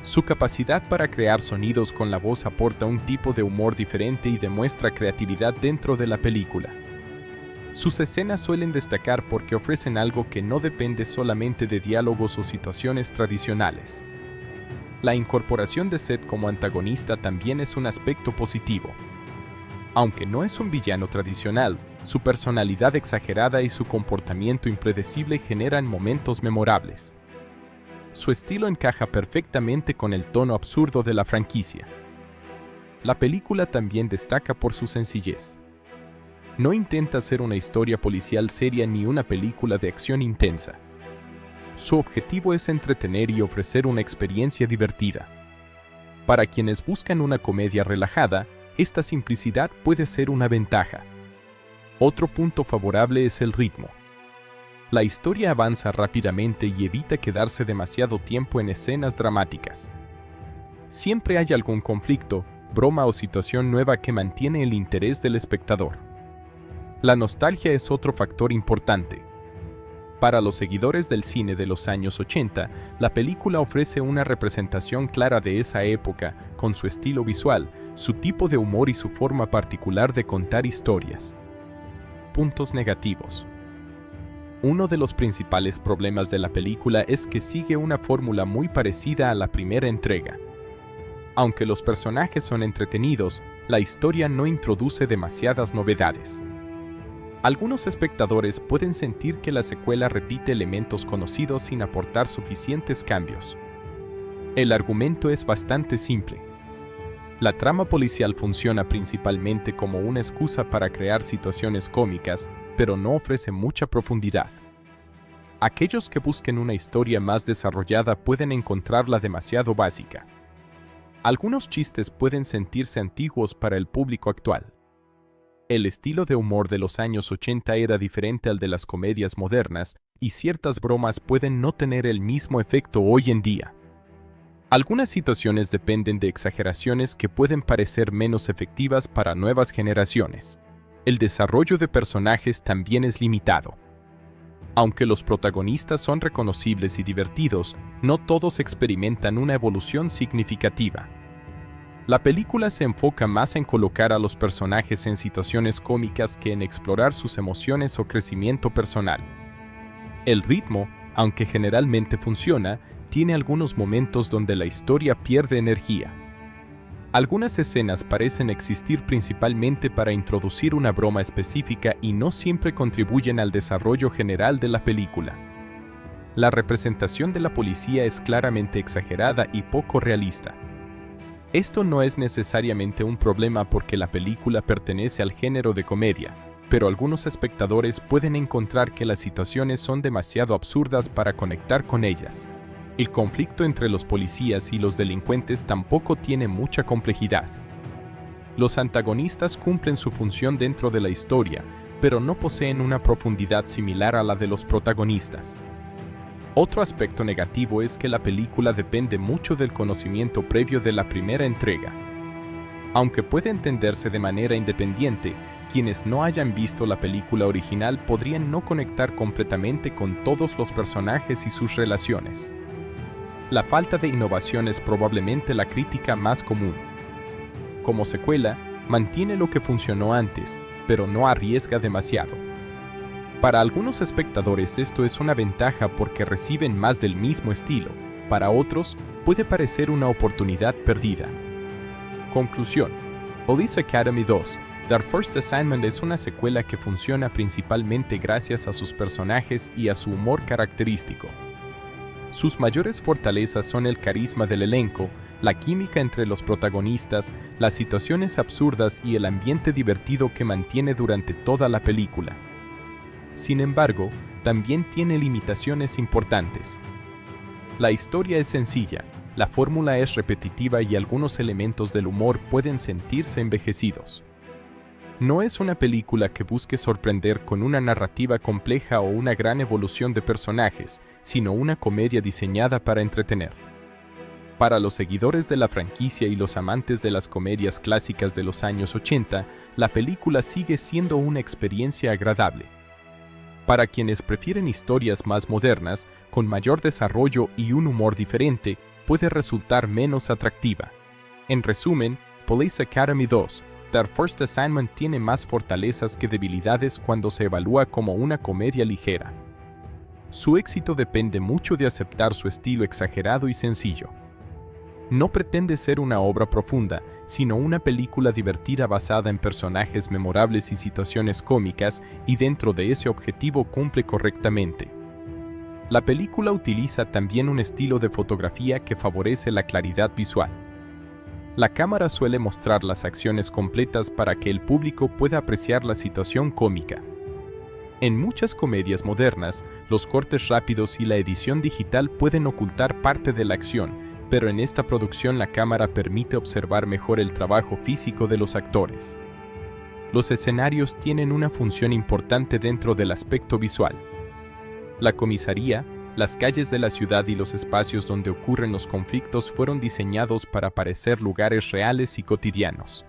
Su capacidad para crear sonidos con la voz aporta un tipo de humor diferente y demuestra creatividad dentro de la película. Sus escenas suelen destacar porque ofrecen algo que no depende solamente de diálogos o situaciones tradicionales. La incorporación de Seth como antagonista también es un aspecto positivo. Aunque no es un villano tradicional, su personalidad exagerada y su comportamiento impredecible generan momentos memorables. Su estilo encaja perfectamente con el tono absurdo de la franquicia. La película también destaca por su sencillez. No intenta ser una historia policial seria ni una película de acción intensa. Su objetivo es entretener y ofrecer una experiencia divertida. Para quienes buscan una comedia relajada, esta simplicidad puede ser una ventaja. Otro punto favorable es el ritmo. La historia avanza rápidamente y evita quedarse demasiado tiempo en escenas dramáticas. Siempre hay algún conflicto, broma o situación nueva que mantiene el interés del espectador. La nostalgia es otro factor importante. Para los seguidores del cine de los años 80, la película ofrece una representación clara de esa época, con su estilo visual, su tipo de humor y su forma particular de contar historias. Puntos negativos. Uno de los principales problemas de la película es que sigue una fórmula muy parecida a la primera entrega. Aunque los personajes son entretenidos, la historia no introduce demasiadas novedades. Algunos espectadores pueden sentir que la secuela repite elementos conocidos sin aportar suficientes cambios. El argumento es bastante simple. La trama policial funciona principalmente como una excusa para crear situaciones cómicas, pero no ofrece mucha profundidad. Aquellos que busquen una historia más desarrollada pueden encontrarla demasiado básica. Algunos chistes pueden sentirse antiguos para el público actual. El estilo de humor de los años 80 era diferente al de las comedias modernas, y ciertas bromas pueden no tener el mismo efecto hoy en día. Algunas situaciones dependen de exageraciones que pueden parecer menos efectivas para nuevas generaciones. El desarrollo de personajes también es limitado. Aunque los protagonistas son reconocibles y divertidos, no todos experimentan una evolución significativa. La película se enfoca más en colocar a los personajes en situaciones cómicas que en explorar sus emociones o crecimiento personal. El ritmo, aunque generalmente funciona, tiene algunos momentos donde la historia pierde energía. Algunas escenas parecen existir principalmente para introducir una broma específica y no siempre contribuyen al desarrollo general de la película. La representación de la policía es claramente exagerada y poco realista. Esto no es necesariamente un problema porque la película pertenece al género de comedia, pero algunos espectadores pueden encontrar que las situaciones son demasiado absurdas para conectar con ellas. El conflicto entre los policías y los delincuentes tampoco tiene mucha complejidad. Los antagonistas cumplen su función dentro de la historia, pero no poseen una profundidad similar a la de los protagonistas. Otro aspecto negativo es que la película depende mucho del conocimiento previo de la primera entrega. Aunque puede entenderse de manera independiente, quienes no hayan visto la película original podrían no conectar completamente con todos los personajes y sus relaciones. La falta de innovación es probablemente la crítica más común. Como secuela, mantiene lo que funcionó antes, pero no arriesga demasiado. Para algunos espectadores esto es una ventaja porque reciben más del mismo estilo. Para otros, puede parecer una oportunidad perdida. Conclusión: Police Academy 2, Their First Assignment es una secuela que funciona principalmente gracias a sus personajes y a su humor característico. Sus mayores fortalezas son el carisma del elenco, la química entre los protagonistas, las situaciones absurdas y el ambiente divertido que mantiene durante toda la película. Sin embargo, también tiene limitaciones importantes. La historia es sencilla, la fórmula es repetitiva y algunos elementos del humor pueden sentirse envejecidos. No es una película que busque sorprender con una narrativa compleja o una gran evolución de personajes, sino una comedia diseñada para entretener. Para los seguidores de la franquicia y los amantes de las comedias clásicas de los años 80, la película sigue siendo una experiencia agradable. Para quienes prefieren historias más modernas, con mayor desarrollo y un humor diferente, puede resultar menos atractiva. En resumen, Police Academy 2, Their First Assignment tiene más fortalezas que debilidades cuando se evalúa como una comedia ligera. Su éxito depende mucho de aceptar su estilo exagerado y sencillo. No pretende ser una obra profunda, sino una película divertida basada en personajes memorables y situaciones cómicas, y dentro de ese objetivo cumple correctamente. La película utiliza también un estilo de fotografía que favorece la claridad visual. La cámara suele mostrar las acciones completas para que el público pueda apreciar la situación cómica. En muchas comedias modernas, los cortes rápidos y la edición digital pueden ocultar parte de la acción, pero en esta producción la cámara permite observar mejor el trabajo físico de los actores. Los escenarios tienen una función importante dentro del aspecto visual. La comisaría, las calles de la ciudad y los espacios donde ocurren los conflictos fueron diseñados para parecer lugares reales y cotidianos.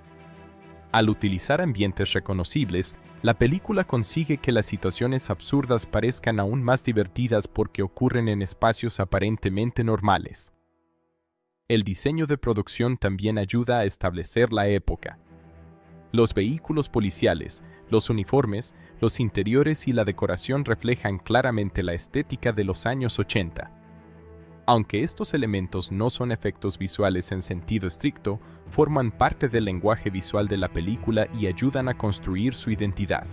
Al utilizar ambientes reconocibles, la película consigue que las situaciones absurdas parezcan aún más divertidas porque ocurren en espacios aparentemente normales. El diseño de producción también ayuda a establecer la época. Los vehículos policiales, los uniformes, los interiores y la decoración reflejan claramente la estética de los años 80. Aunque estos elementos no son efectos visuales en sentido estricto, forman parte del lenguaje visual de la película y ayudan a construir su identidad.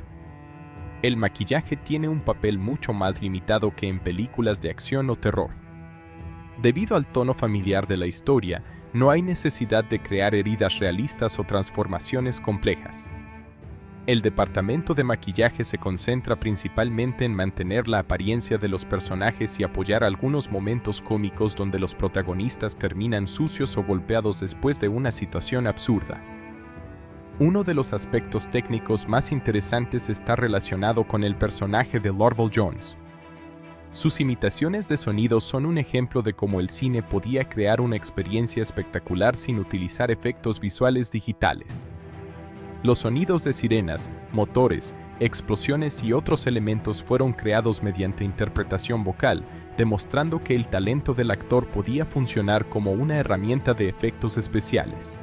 El maquillaje tiene un papel mucho más limitado que en películas de acción o terror. Debido al tono familiar de la historia, no hay necesidad de crear heridas realistas o transformaciones complejas. El departamento de maquillaje se concentra principalmente en mantener la apariencia de los personajes y apoyar algunos momentos cómicos donde los protagonistas terminan sucios o golpeados después de una situación absurda. Uno de los aspectos técnicos más interesantes está relacionado con el personaje de Lorville Jones. Sus imitaciones de sonidos son un ejemplo de cómo el cine podía crear una experiencia espectacular sin utilizar efectos visuales digitales. Los sonidos de sirenas, motores, explosiones y otros elementos fueron creados mediante interpretación vocal, demostrando que el talento del actor podía funcionar como una herramienta de efectos especiales.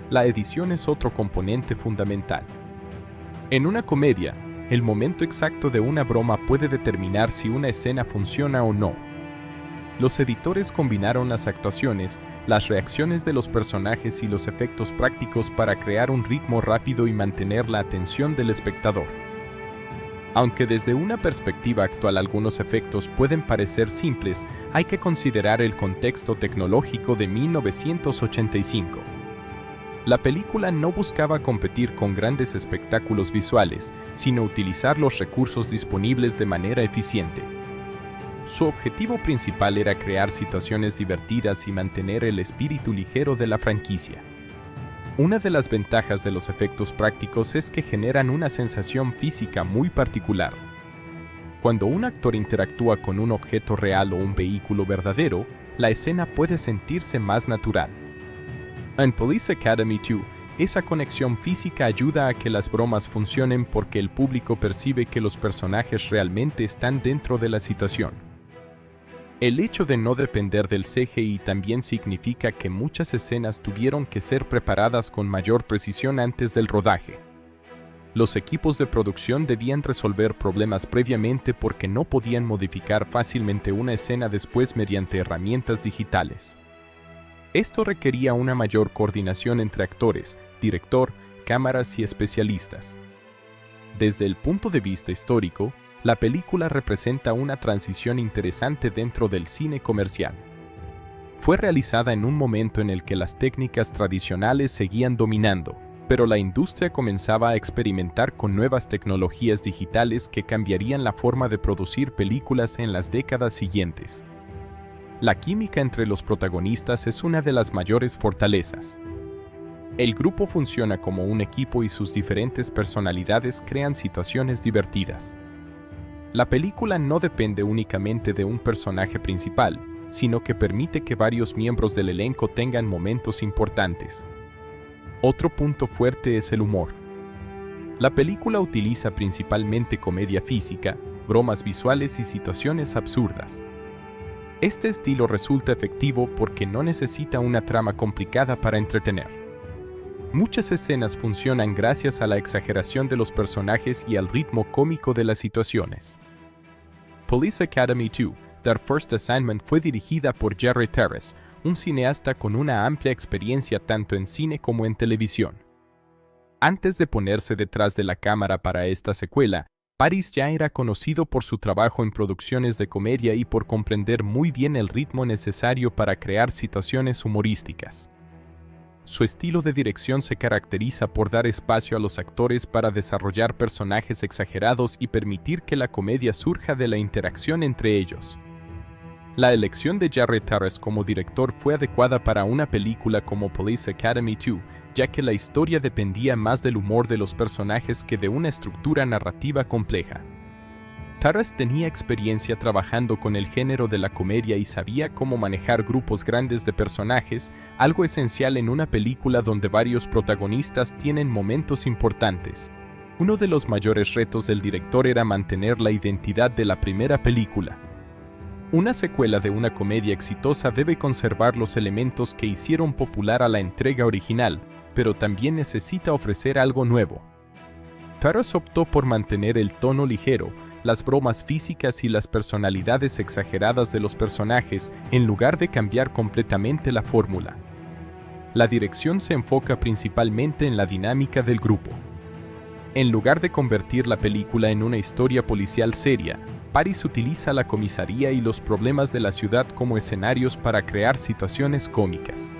La edición es otro componente fundamental. En una comedia, el momento exacto de una broma puede determinar si una escena funciona o no. Los editores combinaron las actuaciones, las reacciones de los personajes y los efectos prácticos para crear un ritmo rápido y mantener la atención del espectador. Aunque desde una perspectiva actual algunos efectos pueden parecer simples, hay que considerar el contexto tecnológico de 1985. La película no buscaba competir con grandes espectáculos visuales, sino utilizar los recursos disponibles de manera eficiente. Su objetivo principal era crear situaciones divertidas y mantener el espíritu ligero de la franquicia. Una de las ventajas de los efectos prácticos es que generan una sensación física muy particular. Cuando un actor interactúa con un objeto real o un vehículo verdadero, la escena puede sentirse más natural. En Police Academy 2, esa conexión física ayuda a que las bromas funcionen porque el público percibe que los personajes realmente están dentro de la situación. El hecho de no depender del CGI también significa que muchas escenas tuvieron que ser preparadas con mayor precisión antes del rodaje. Los equipos de producción debían resolver problemas previamente porque no podían modificar fácilmente una escena después mediante herramientas digitales. Esto requería una mayor coordinación entre actores, director, cámaras y especialistas. Desde el punto de vista histórico, la película representa una transición interesante dentro del cine comercial. Fue realizada en un momento en el que las técnicas tradicionales seguían dominando, pero la industria comenzaba a experimentar con nuevas tecnologías digitales que cambiarían la forma de producir películas en las décadas siguientes. La química entre los protagonistas es una de las mayores fortalezas. El grupo funciona como un equipo y sus diferentes personalidades crean situaciones divertidas. La película no depende únicamente de un personaje principal, sino que permite que varios miembros del elenco tengan momentos importantes. Otro punto fuerte es el humor. La película utiliza principalmente comedia física, bromas visuales y situaciones absurdas. Este estilo resulta efectivo porque no necesita una trama complicada para entretener. Muchas escenas funcionan gracias a la exageración de los personajes y al ritmo cómico de las situaciones. Police Academy 2, Their First Assignment fue dirigida por Jerry Terrace, un cineasta con una amplia experiencia tanto en cine como en televisión. Antes de ponerse detrás de la cámara para esta secuela, Paris ya era conocido por su trabajo en producciones de comedia y por comprender muy bien el ritmo necesario para crear situaciones humorísticas. Su estilo de dirección se caracteriza por dar espacio a los actores para desarrollar personajes exagerados y permitir que la comedia surja de la interacción entre ellos. La elección de Jerry Terrace como director fue adecuada para una película como Police Academy 2, ya que la historia dependía más del humor de los personajes que de una estructura narrativa compleja. Terrace tenía experiencia trabajando con el género de la comedia y sabía cómo manejar grupos grandes de personajes, algo esencial en una película donde varios protagonistas tienen momentos importantes. Uno de los mayores retos del director era mantener la identidad de la primera película. Una secuela de una comedia exitosa debe conservar los elementos que hicieron popular a la entrega original, pero también necesita ofrecer algo nuevo. Terrace optó por mantener el tono ligero, las bromas físicas y las personalidades exageradas de los personajes, en lugar de cambiar completamente la fórmula. La dirección se enfoca principalmente en la dinámica del grupo. En lugar de convertir la película en una historia policial seria, Paris utiliza la comisaría y los problemas de la ciudad como escenarios para crear situaciones cómicas.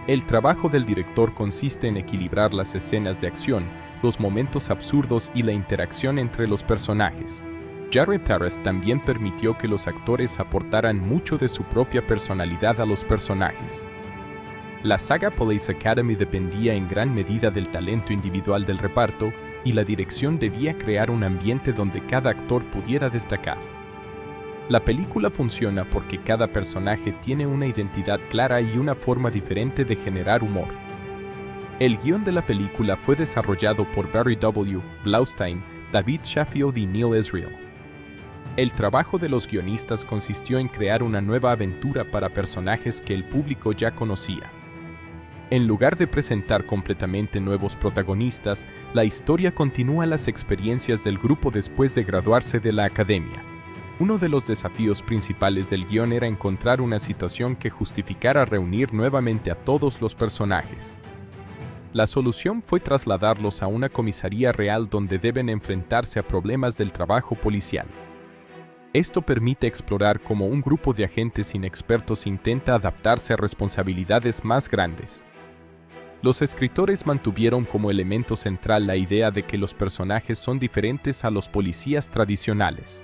El trabajo del director consiste en equilibrar las escenas de acción, los momentos absurdos y la interacción entre los personajes. Jerry Terrace también permitió que los actores aportaran mucho de su propia personalidad a los personajes. La saga Police Academy dependía en gran medida del talento individual del reparto, y la dirección debía crear un ambiente donde cada actor pudiera destacar. La película funciona porque cada personaje tiene una identidad clara y una forma diferente de generar humor. El guión de la película fue desarrollado por Barry W. Blaustein, David Sheffield y Neil Israel. El trabajo de los guionistas consistió en crear una nueva aventura para personajes que el público ya conocía. En lugar de presentar completamente nuevos protagonistas, la historia continúa las experiencias del grupo después de graduarse de la academia. Uno de los desafíos principales del guión era encontrar una situación que justificara reunir nuevamente a todos los personajes. La solución fue trasladarlos a una comisaría real donde deben enfrentarse a problemas del trabajo policial. Esto permite explorar cómo un grupo de agentes inexpertos intenta adaptarse a responsabilidades más grandes. Los escritores mantuvieron como elemento central la idea de que los personajes son diferentes a los policías tradicionales.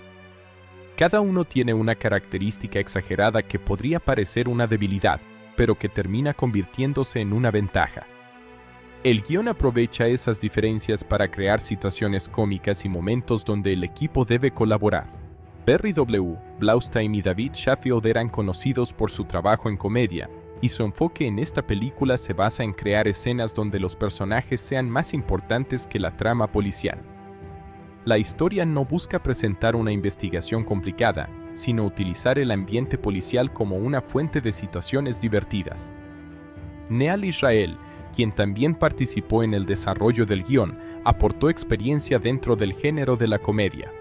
Cada uno tiene una característica exagerada que podría parecer una debilidad, pero que termina convirtiéndose en una ventaja. El guión aprovecha esas diferencias para crear situaciones cómicas y momentos donde el equipo debe colaborar. Barry W. Blaustein y David Sheffield eran conocidos por su trabajo en comedia, y su enfoque en esta película se basa en crear escenas donde los personajes sean más importantes que la trama policial. La historia no busca presentar una investigación complicada, sino utilizar el ambiente policial como una fuente de situaciones divertidas. Neil Israel, quien también participó en el desarrollo del guión, aportó experiencia dentro del género de la comedia.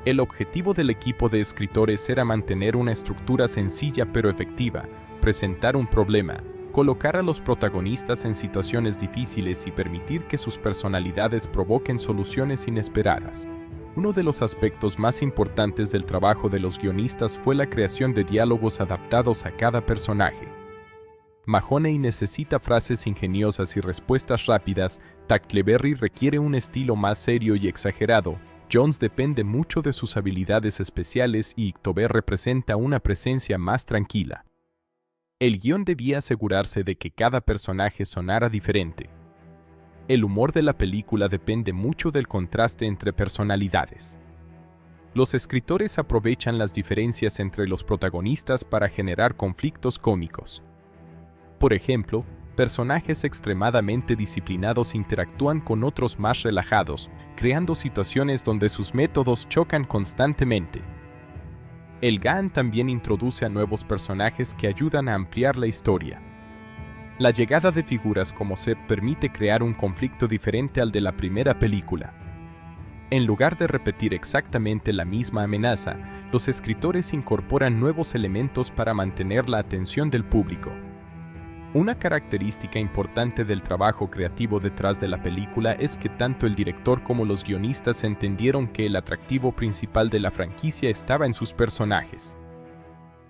El objetivo del equipo de escritores era mantener una estructura sencilla pero efectiva, presentar un problema, colocar a los protagonistas en situaciones difíciles y permitir que sus personalidades provoquen soluciones inesperadas. Uno de los aspectos más importantes del trabajo de los guionistas fue la creación de diálogos adaptados a cada personaje. Mahoney necesita frases ingeniosas y respuestas rápidas, Tackleberry requiere un estilo más serio y exagerado, Jones depende mucho de sus habilidades especiales y Ictober representa una presencia más tranquila. El guión debía asegurarse de que cada personaje sonara diferente. El humor de la película depende mucho del contraste entre personalidades. Los escritores aprovechan las diferencias entre los protagonistas para generar conflictos cómicos. Por ejemplo, personajes extremadamente disciplinados interactúan con otros más relajados, creando situaciones donde sus métodos chocan constantemente. El guión también introduce a nuevos personajes que ayudan a ampliar la historia. La llegada de figuras como Seb permite crear un conflicto diferente al de la primera película. En lugar de repetir exactamente la misma amenaza, los escritores incorporan nuevos elementos para mantener la atención del público. Una característica importante del trabajo creativo detrás de la película es que tanto el director como los guionistas entendieron que el atractivo principal de la franquicia estaba en sus personajes.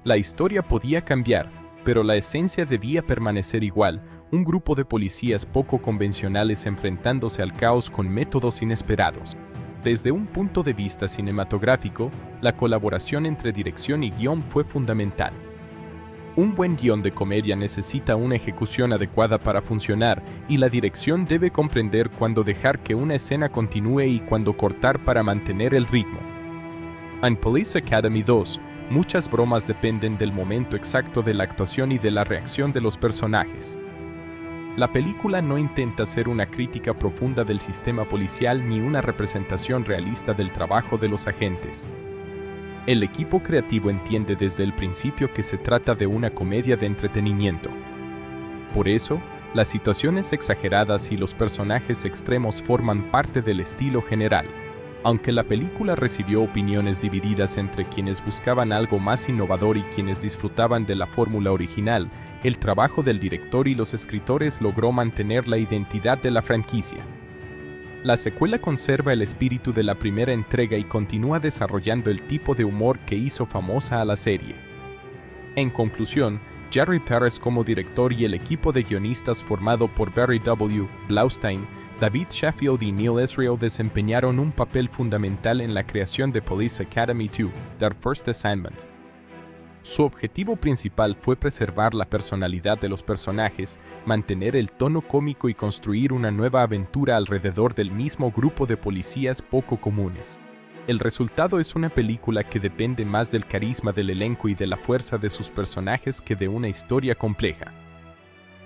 La historia podía cambiar, pero la esencia debía permanecer igual, un grupo de policías poco convencionales enfrentándose al caos con métodos inesperados. Desde un punto de vista cinematográfico, la colaboración entre dirección y guión fue fundamental. Un buen guión de comedia necesita una ejecución adecuada para funcionar, y la dirección debe comprender cuándo dejar que una escena continúe y cuándo cortar para mantener el ritmo. En Police Academy 2, muchas bromas dependen del momento exacto de la actuación y de la reacción de los personajes. La película no intenta ser una crítica profunda del sistema policial ni una representación realista del trabajo de los agentes. El equipo creativo entiende desde el principio que se trata de una comedia de entretenimiento. Por eso, las situaciones exageradas y los personajes extremos forman parte del estilo general. Aunque la película recibió opiniones divididas entre quienes buscaban algo más innovador y quienes disfrutaban de la fórmula original, el trabajo del director y los escritores logró mantener la identidad de la franquicia. La secuela conserva el espíritu de la primera entrega y continúa desarrollando el tipo de humor que hizo famosa a la serie. En conclusión, Jerry Perez como director y el equipo de guionistas formado por Barry W. Blaustein, David Sheffield y Neil Israel desempeñaron un papel fundamental en la creación de Police Academy 2, Their First Assignment. Su objetivo principal fue preservar la personalidad de los personajes, mantener el tono cómico y construir una nueva aventura alrededor del mismo grupo de policías poco comunes. El resultado es una película que depende más del carisma del elenco y de la fuerza de sus personajes que de una historia compleja.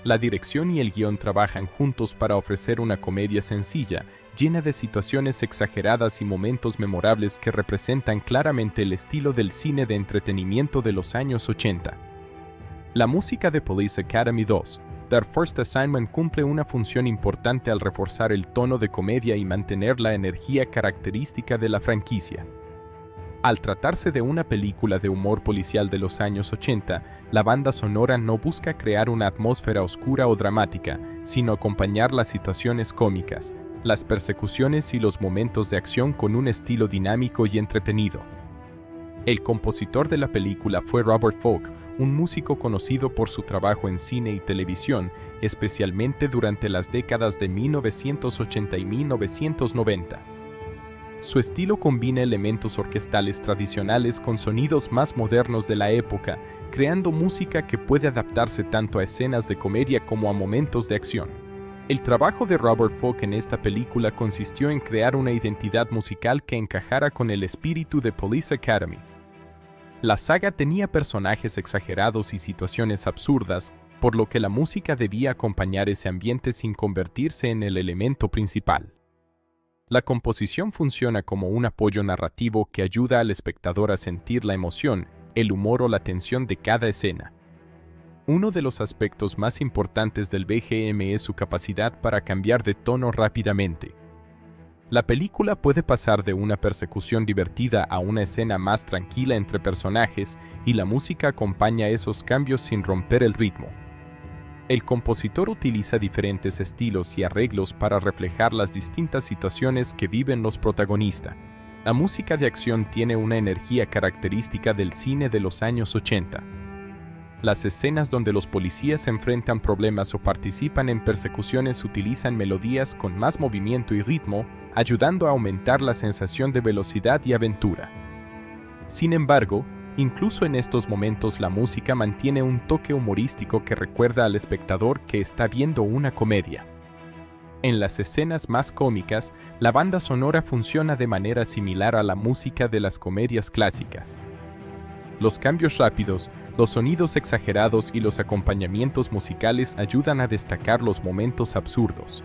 La dirección y el guión trabajan juntos para ofrecer una comedia sencilla, llena de situaciones exageradas y momentos memorables que representan claramente el estilo del cine de entretenimiento de los años 80. La música de Police Academy 2, Their First Assignment, cumple una función importante al reforzar el tono de comedia y mantener la energía característica de la franquicia. Al tratarse de una película de humor policial de los años 80, la banda sonora no busca crear una atmósfera oscura o dramática, sino acompañar las situaciones cómicas, las persecuciones y los momentos de acción con un estilo dinámico y entretenido. El compositor de la película fue Robert Falk, un músico conocido por su trabajo en cine y televisión, especialmente durante las décadas de 1980 y 1990. Su estilo combina elementos orquestales tradicionales con sonidos más modernos de la época, creando música que puede adaptarse tanto a escenas de comedia como a momentos de acción. El trabajo de Robert Falk en esta película consistió en crear una identidad musical que encajara con el espíritu de Police Academy. La saga tenía personajes exagerados y situaciones absurdas, por lo que la música debía acompañar ese ambiente sin convertirse en el elemento principal. La composición funciona como un apoyo narrativo que ayuda al espectador a sentir la emoción, el humor o la tensión de cada escena. Uno de los aspectos más importantes del BGM es su capacidad para cambiar de tono rápidamente. La película puede pasar de una persecución divertida a una escena más tranquila entre personajes, y la música acompaña esos cambios sin romper el ritmo. El compositor utiliza diferentes estilos y arreglos para reflejar las distintas situaciones que viven los protagonistas. La música de acción tiene una energía característica del cine de los años 80. Las escenas donde los policías enfrentan problemas o participan en persecuciones utilizan melodías con más movimiento y ritmo, ayudando a aumentar la sensación de velocidad y aventura. Sin embargo, incluso en estos momentos la música mantiene un toque humorístico que recuerda al espectador que está viendo una comedia. En las escenas más cómicas, la banda sonora funciona de manera similar a la música de las comedias clásicas. Los cambios rápidos, los sonidos exagerados y los acompañamientos musicales ayudan a destacar los momentos absurdos.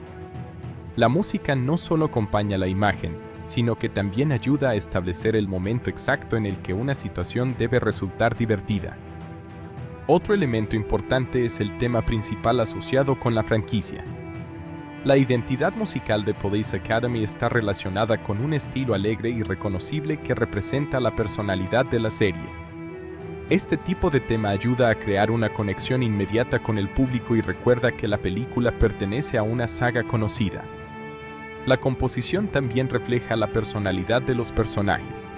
La música no solo acompaña la imagen, sino que también ayuda a establecer el momento exacto en el que una situación debe resultar divertida. Otro elemento importante es el tema principal asociado con la franquicia. La identidad musical de Police Academy está relacionada con un estilo alegre y reconocible que representa la personalidad de la serie. Este tipo de tema ayuda a crear una conexión inmediata con el público y recuerda que la película pertenece a una saga conocida. La composición también refleja la personalidad de los personajes.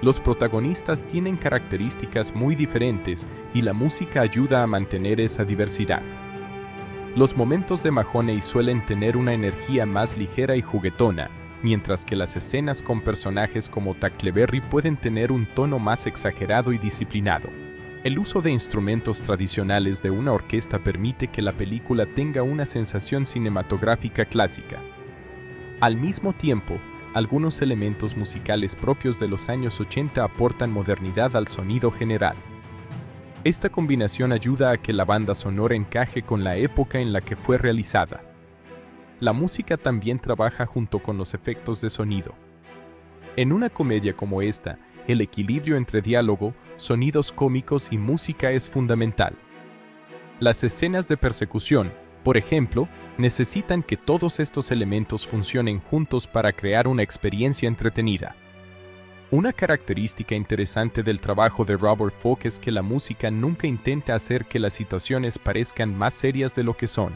Los protagonistas tienen características muy diferentes y la música ayuda a mantener esa diversidad. Los momentos de Mahoney suelen tener una energía más ligera y juguetona, mientras que las escenas con personajes como Tackleberry pueden tener un tono más exagerado y disciplinado. El uso de instrumentos tradicionales de una orquesta permite que la película tenga una sensación cinematográfica clásica. Al mismo tiempo, algunos elementos musicales propios de los años 80 aportan modernidad al sonido general. Esta combinación ayuda a que la banda sonora encaje con la época en la que fue realizada. La música también trabaja junto con los efectos de sonido. En una comedia como esta, el equilibrio entre diálogo, sonidos cómicos y música es fundamental. Las escenas de persecución, por ejemplo, necesitan que todos estos elementos funcionen juntos para crear una experiencia entretenida. Una característica interesante del trabajo de Robert Falk es que la música nunca intenta hacer que las situaciones parezcan más serias de lo que son.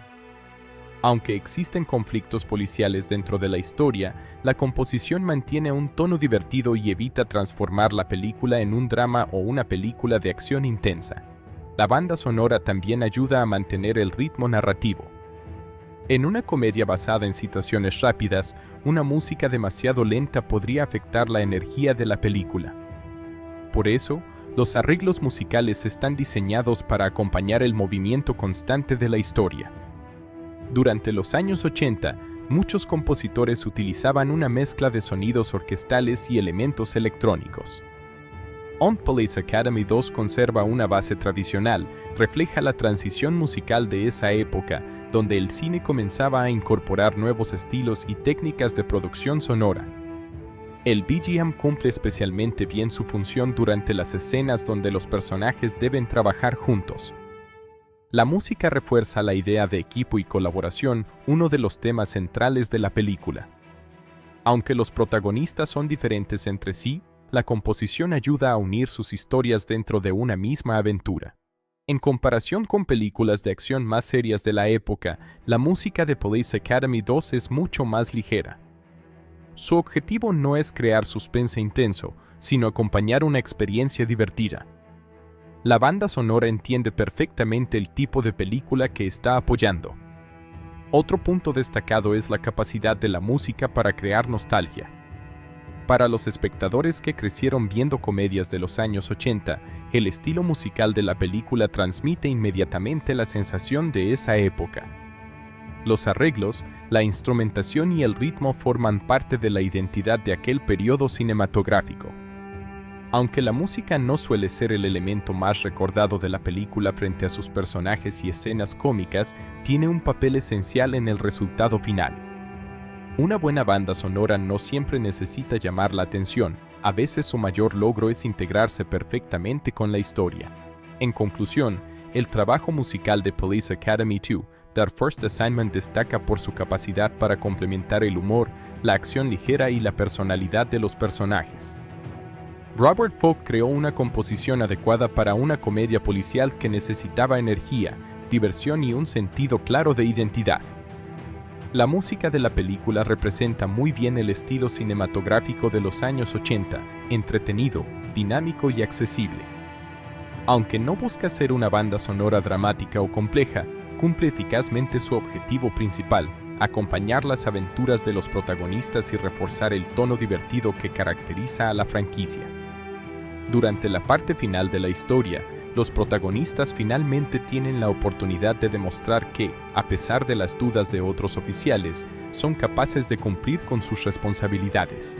Aunque existen conflictos policiales dentro de la historia, la composición mantiene un tono divertido y evita transformar la película en un drama o una película de acción intensa. La banda sonora también ayuda a mantener el ritmo narrativo. En una comedia basada en situaciones rápidas, una música demasiado lenta podría afectar la energía de la película. Por eso, los arreglos musicales están diseñados para acompañar el movimiento constante de la historia. Durante los años 80, muchos compositores utilizaban una mezcla de sonidos orquestales y elementos electrónicos. On Police Academy 2 conserva una base tradicional, refleja la transición musical de esa época, donde el cine comenzaba a incorporar nuevos estilos y técnicas de producción sonora. El BGM cumple especialmente bien su función durante las escenas donde los personajes deben trabajar juntos. La música refuerza la idea de equipo y colaboración, uno de los temas centrales de la película. Aunque los protagonistas son diferentes entre sí, la composición ayuda a unir sus historias dentro de una misma aventura. En comparación con películas de acción más serias de la época, la música de Police Academy 2 es mucho más ligera. Su objetivo no es crear suspense intenso, sino acompañar una experiencia divertida. La banda sonora entiende perfectamente el tipo de película que está apoyando. Otro punto destacado es la capacidad de la música para crear nostalgia. Para los espectadores que crecieron viendo comedias de los años 80, el estilo musical de la película transmite inmediatamente la sensación de esa época. Los arreglos, la instrumentación y el ritmo forman parte de la identidad de aquel periodo cinematográfico. Aunque la música no suele ser el elemento más recordado de la película frente a sus personajes y escenas cómicas, tiene un papel esencial en el resultado final. Una buena banda sonora no siempre necesita llamar la atención, a veces su mayor logro es integrarse perfectamente con la historia. En conclusión, el trabajo musical de Police Academy 2, The First Assignment destaca por su capacidad para complementar el humor, la acción ligera y la personalidad de los personajes. Robert Falk creó una composición adecuada para una comedia policial que necesitaba energía, diversión y un sentido claro de identidad. La música de la película representa muy bien el estilo cinematográfico de los años 80, entretenido, dinámico y accesible. Aunque no busca ser una banda sonora dramática o compleja, cumple eficazmente su objetivo principal, acompañar las aventuras de los protagonistas y reforzar el tono divertido que caracteriza a la franquicia. Durante la parte final de la historia, los protagonistas finalmente tienen la oportunidad de demostrar que, a pesar de las dudas de otros oficiales, son capaces de cumplir con sus responsabilidades.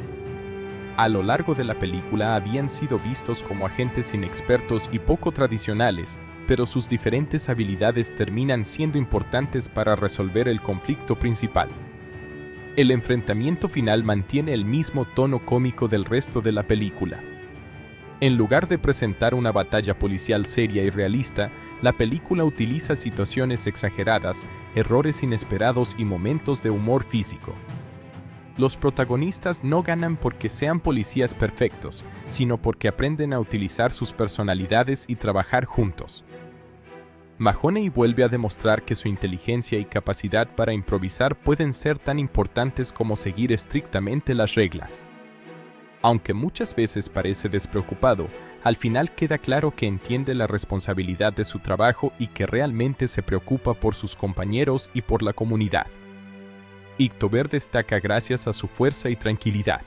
A lo largo de la película habían sido vistos como agentes inexpertos y poco tradicionales, pero sus diferentes habilidades terminan siendo importantes para resolver el conflicto principal. El enfrentamiento final mantiene el mismo tono cómico del resto de la película. En lugar de presentar una batalla policial seria y realista, la película utiliza situaciones exageradas, errores inesperados y momentos de humor físico. Los protagonistas no ganan porque sean policías perfectos, sino porque aprenden a utilizar sus personalidades y trabajar juntos. Mahoney vuelve a demostrar que su inteligencia y capacidad para improvisar pueden ser tan importantes como seguir estrictamente las reglas. Aunque muchas veces parece despreocupado, al final queda claro que entiende la responsabilidad de su trabajo y que realmente se preocupa por sus compañeros y por la comunidad. Ictober destaca gracias a su fuerza y tranquilidad.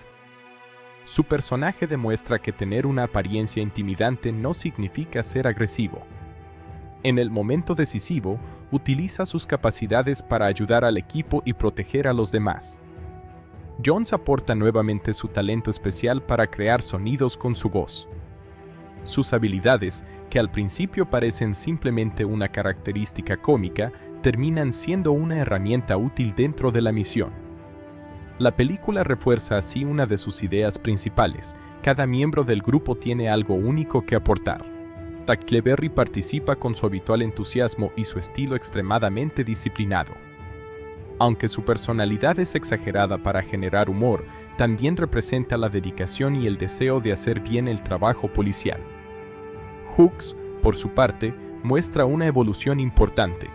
Su personaje demuestra que tener una apariencia intimidante no significa ser agresivo. En el momento decisivo, utiliza sus capacidades para ayudar al equipo y proteger a los demás. Jones aporta nuevamente su talento especial para crear sonidos con su voz. Sus habilidades, que al principio parecen simplemente una característica cómica, terminan siendo una herramienta útil dentro de la misión. La película refuerza así una de sus ideas principales: cada miembro del grupo tiene algo único que aportar. Tackleberry participa con su habitual entusiasmo y su estilo extremadamente disciplinado. Aunque su personalidad es exagerada para generar humor, también representa la dedicación y el deseo de hacer bien el trabajo policial. Hooks, por su parte, muestra una evolución importante.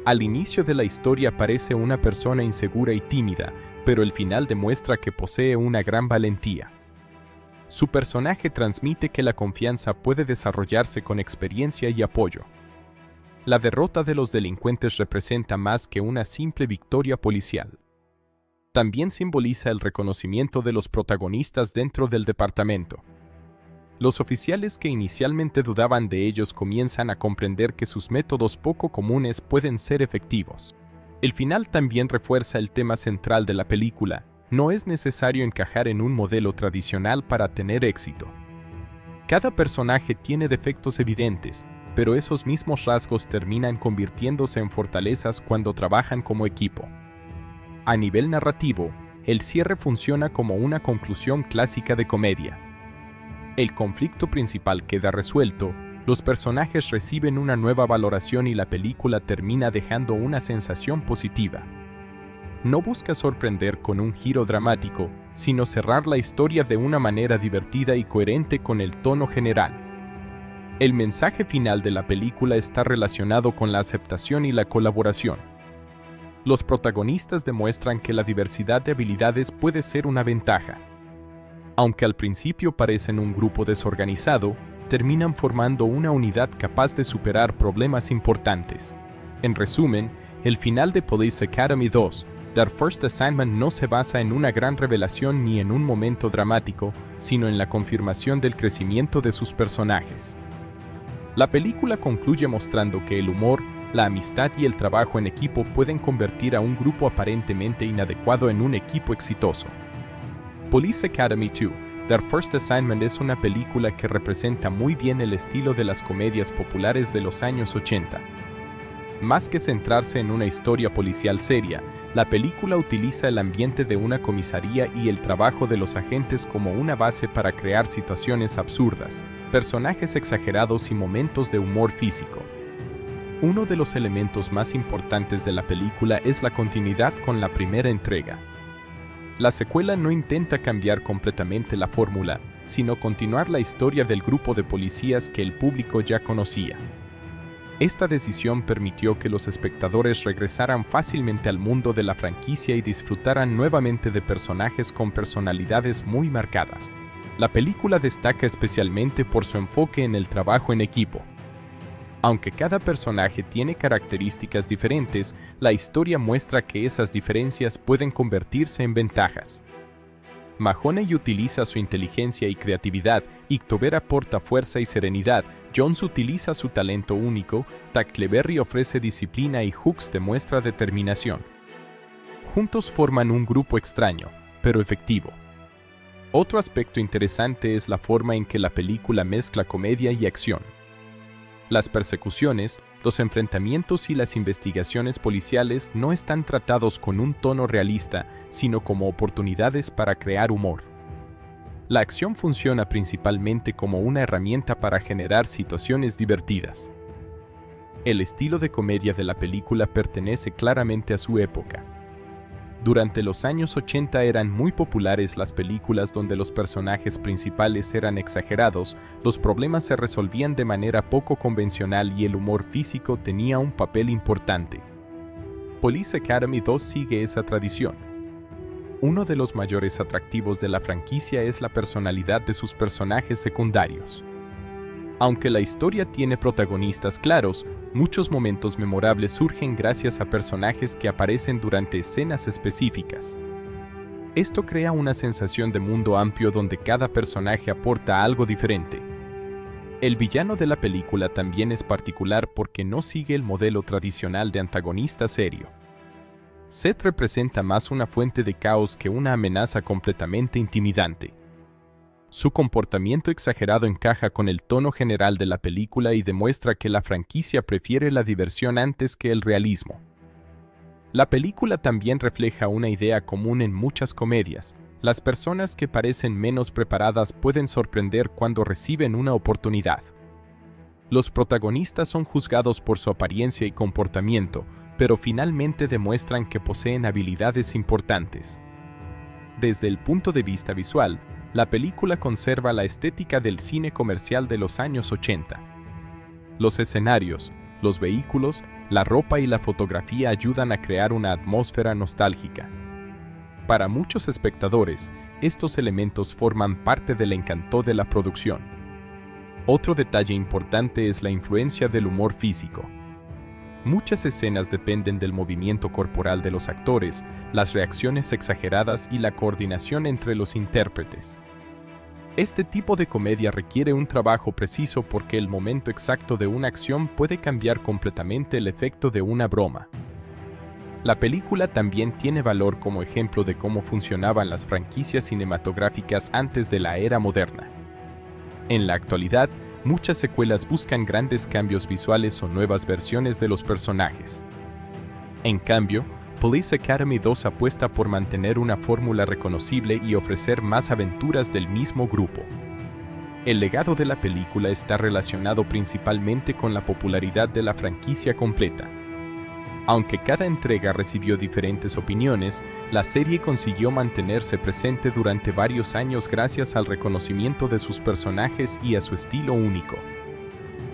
Al inicio de la historia parece una persona insegura y tímida, pero el final demuestra que posee una gran valentía. Su personaje transmite que la confianza puede desarrollarse con experiencia y apoyo. La derrota de los delincuentes representa más que una simple victoria policial. También simboliza el reconocimiento de los protagonistas dentro del departamento. Los oficiales que inicialmente dudaban de ellos comienzan a comprender que sus métodos poco comunes pueden ser efectivos. El final también refuerza el tema central de la película: no es necesario encajar en un modelo tradicional para tener éxito. Cada personaje tiene defectos evidentes, pero esos mismos rasgos terminan convirtiéndose en fortalezas cuando trabajan como equipo. A nivel narrativo, el cierre funciona como una conclusión clásica de comedia. El conflicto principal queda resuelto, los personajes reciben una nueva valoración y la película termina dejando una sensación positiva. No busca sorprender con un giro dramático, sino cerrar la historia de una manera divertida y coherente con el tono general. El mensaje final de la película está relacionado con la aceptación y la colaboración. Los protagonistas demuestran que la diversidad de habilidades puede ser una ventaja. Aunque al principio parecen un grupo desorganizado, terminan formando una unidad capaz de superar problemas importantes. En resumen, el final de Police Academy 2, Their First Assignment, no se basa en una gran revelación ni en un momento dramático, sino en la confirmación del crecimiento de sus personajes. La película concluye mostrando que el humor, la amistad y el trabajo en equipo pueden convertir a un grupo aparentemente inadecuado en un equipo exitoso. Police Academy 2, Their First Assignment es una película que representa muy bien el estilo de las comedias populares de los años 80. Más que centrarse en una historia policial seria, la película utiliza el ambiente de una comisaría y el trabajo de los agentes como una base para crear situaciones absurdas, personajes exagerados y momentos de humor físico. Uno de los elementos más importantes de la película es la continuidad con la primera entrega. La secuela no intenta cambiar completamente la fórmula, sino continuar la historia del grupo de policías que el público ya conocía. Esta decisión permitió que los espectadores regresaran fácilmente al mundo de la franquicia y disfrutaran nuevamente de personajes con personalidades muy marcadas. La película destaca especialmente por su enfoque en el trabajo en equipo. Aunque cada personaje tiene características diferentes, la historia muestra que esas diferencias pueden convertirse en ventajas. Mahoney utiliza su inteligencia y creatividad, Ictober aporta fuerza y serenidad, Jones utiliza su talento único, Tackleberry ofrece disciplina y Hooks demuestra determinación. Juntos forman un grupo extraño, pero efectivo. Otro aspecto interesante es la forma en que la película mezcla comedia y acción. Las persecuciones, los enfrentamientos y las investigaciones policiales no están tratados con un tono realista, sino como oportunidades para crear humor. La acción funciona principalmente como una herramienta para generar situaciones divertidas. El estilo de comedia de la película pertenece claramente a su época. Durante los años 80 eran muy populares las películas donde los personajes principales eran exagerados, los problemas se resolvían de manera poco convencional y el humor físico tenía un papel importante. Police Academy 2 sigue esa tradición. Uno de los mayores atractivos de la franquicia es la personalidad de sus personajes secundarios. Aunque la historia tiene protagonistas claros, muchos momentos memorables surgen gracias a personajes que aparecen durante escenas específicas. Esto crea una sensación de mundo amplio donde cada personaje aporta algo diferente. El villano de la película también es particular porque no sigue el modelo tradicional de antagonista serio. Seth representa más una fuente de caos que una amenaza completamente intimidante. Su comportamiento exagerado encaja con el tono general de la película y demuestra que la franquicia prefiere la diversión antes que el realismo. La película también refleja una idea común en muchas comedias: las personas que parecen menos preparadas pueden sorprender cuando reciben una oportunidad. Los protagonistas son juzgados por su apariencia y comportamiento, pero finalmente demuestran que poseen habilidades importantes. Desde el punto de vista visual, la película conserva la estética del cine comercial de los años 80. Los escenarios, los vehículos, la ropa y la fotografía ayudan a crear una atmósfera nostálgica. Para muchos espectadores, estos elementos forman parte del encanto de la producción. Otro detalle importante es la influencia del humor físico. Muchas escenas dependen del movimiento corporal de los actores, las reacciones exageradas y la coordinación entre los intérpretes. Este tipo de comedia requiere un trabajo preciso porque el momento exacto de una acción puede cambiar completamente el efecto de una broma. La película también tiene valor como ejemplo de cómo funcionaban las franquicias cinematográficas antes de la era moderna. En la actualidad, muchas secuelas buscan grandes cambios visuales o nuevas versiones de los personajes. En cambio, Police Academy 2 apuesta por mantener una fórmula reconocible y ofrecer más aventuras del mismo grupo. El legado de la película está relacionado principalmente con la popularidad de la franquicia completa. Aunque cada entrega recibió diferentes opiniones, la serie consiguió mantenerse presente durante varios años gracias al reconocimiento de sus personajes y a su estilo único.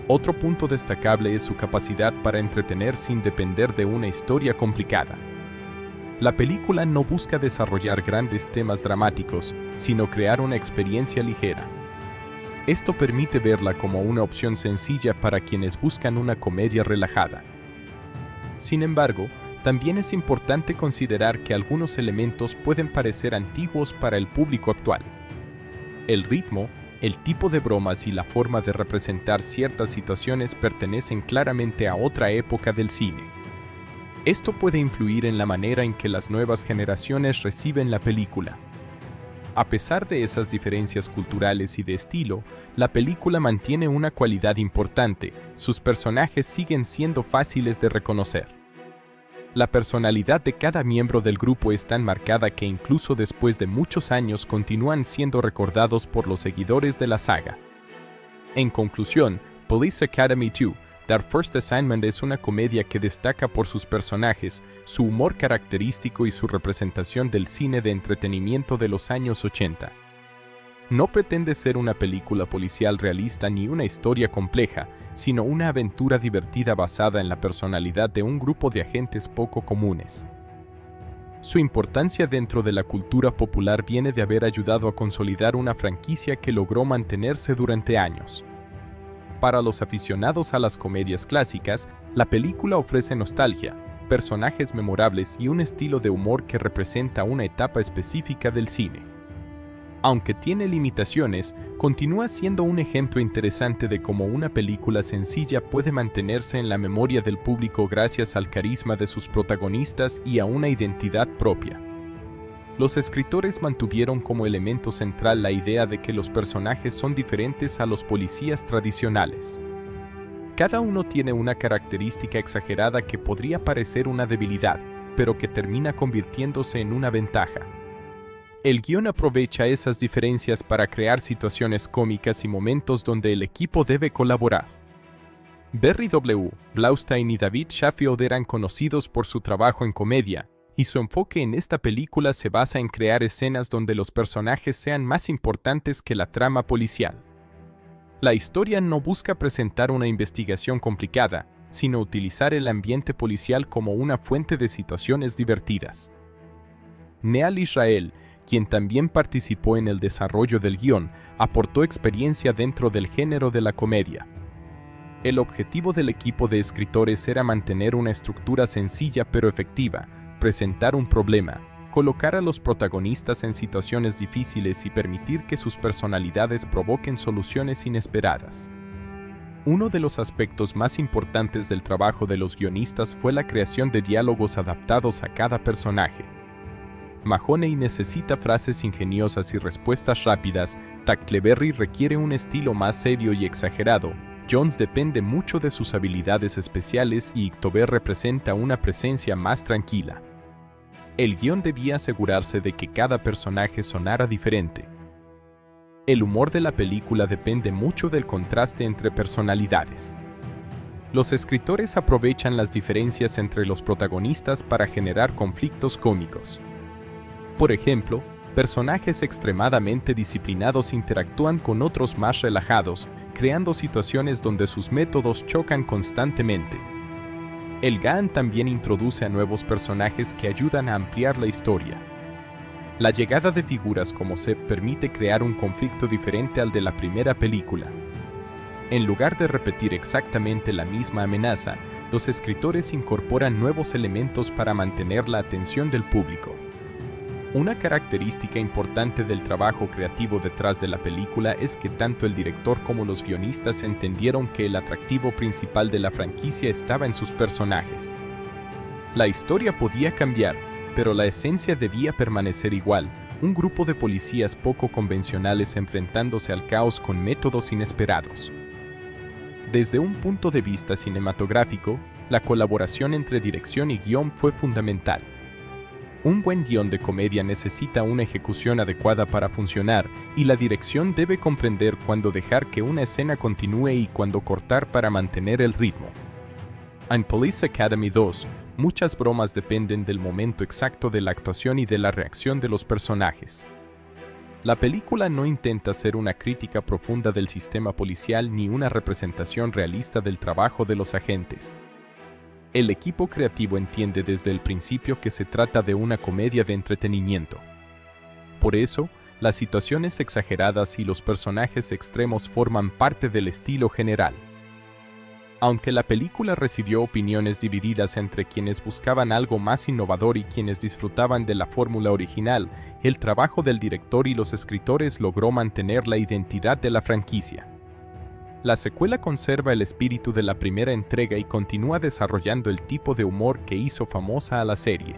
Otro punto destacable es su capacidad para entretener sin depender de una historia complicada. La película no busca desarrollar grandes temas dramáticos, sino crear una experiencia ligera. Esto permite verla como una opción sencilla para quienes buscan una comedia relajada. Sin embargo, también es importante considerar que algunos elementos pueden parecer antiguos para el público actual. El ritmo, el tipo de bromas y la forma de representar ciertas situaciones pertenecen claramente a otra época del cine. Esto puede influir en la manera en que las nuevas generaciones reciben la película. A pesar de esas diferencias culturales y de estilo, la película mantiene una cualidad importante: sus personajes siguen siendo fáciles de reconocer. La personalidad de cada miembro del grupo es tan marcada que incluso después de muchos años continúan siendo recordados por los seguidores de la saga. En conclusión, Police Academy 2: Their First Assignment es una comedia que destaca por sus personajes, su humor característico y su representación del cine de entretenimiento de los años 80. No pretende ser una película policial realista ni una historia compleja, sino una aventura divertida basada en la personalidad de un grupo de agentes poco comunes. Su importancia dentro de la cultura popular viene de haber ayudado a consolidar una franquicia que logró mantenerse durante años. Para los aficionados a las comedias clásicas, la película ofrece nostalgia, personajes memorables y un estilo de humor que representa una etapa específica del cine. Aunque tiene limitaciones, continúa siendo un ejemplo interesante de cómo una película sencilla puede mantenerse en la memoria del público gracias al carisma de sus protagonistas y a una identidad propia. Los escritores mantuvieron como elemento central la idea de que los personajes son diferentes a los policías tradicionales. Cada uno tiene una característica exagerada que podría parecer una debilidad, pero que termina convirtiéndose en una ventaja. El guión aprovecha esas diferencias para crear situaciones cómicas y momentos donde el equipo debe colaborar. Barry W. Blaustein y David Sheffield eran conocidos por su trabajo en comedia, y su enfoque en esta película se basa en crear escenas donde los personajes sean más importantes que la trama policial. La historia no busca presentar una investigación complicada, sino utilizar el ambiente policial como una fuente de situaciones divertidas. Neal Israel, quien también participó en el desarrollo del guión, aportó experiencia dentro del género de la comedia. El objetivo del equipo de escritores era mantener una estructura sencilla pero efectiva, presentar un problema, colocar a los protagonistas en situaciones difíciles y permitir que sus personalidades provoquen soluciones inesperadas. Uno de los aspectos más importantes del trabajo de los guionistas fue la creación de diálogos adaptados a cada personaje. Mahoney necesita frases ingeniosas y respuestas rápidas, Tackleberry requiere un estilo más serio y exagerado, Jones depende mucho de sus habilidades especiales y Ictober representa una presencia más tranquila. El guión debía asegurarse de que cada personaje sonara diferente. El humor de la película depende mucho del contraste entre personalidades. Los escritores aprovechan las diferencias entre los protagonistas para generar conflictos cómicos. Por ejemplo, personajes extremadamente disciplinados interactúan con otros más relajados, creando situaciones donde sus métodos chocan constantemente. El GAN también introduce a nuevos personajes que ayudan a ampliar la historia. La llegada de figuras como Sepp permite crear un conflicto diferente al de la primera película. En lugar de repetir exactamente la misma amenaza, los escritores incorporan nuevos elementos para mantener la atención del público. Una característica importante del trabajo creativo detrás de la película es que tanto el director como los guionistas entendieron que el atractivo principal de la franquicia estaba en sus personajes. La historia podía cambiar, pero la esencia debía permanecer igual, un grupo de policías poco convencionales enfrentándose al caos con métodos inesperados. Desde un punto de vista cinematográfico, la colaboración entre dirección y guión fue fundamental. Un buen guión de comedia necesita una ejecución adecuada para funcionar, y la dirección debe comprender cuándo dejar que una escena continúe y cuándo cortar para mantener el ritmo. En Police Academy 2, muchas bromas dependen del momento exacto de la actuación y de la reacción de los personajes. La película no intenta ser una crítica profunda del sistema policial ni una representación realista del trabajo de los agentes. El equipo creativo entiende desde el principio que se trata de una comedia de entretenimiento. Por eso, las situaciones exageradas y los personajes extremos forman parte del estilo general. Aunque la película recibió opiniones divididas entre quienes buscaban algo más innovador y quienes disfrutaban de la fórmula original, el trabajo del director y los escritores logró mantener la identidad de la franquicia. La secuela conserva el espíritu de la primera entrega y continúa desarrollando el tipo de humor que hizo famosa a la serie.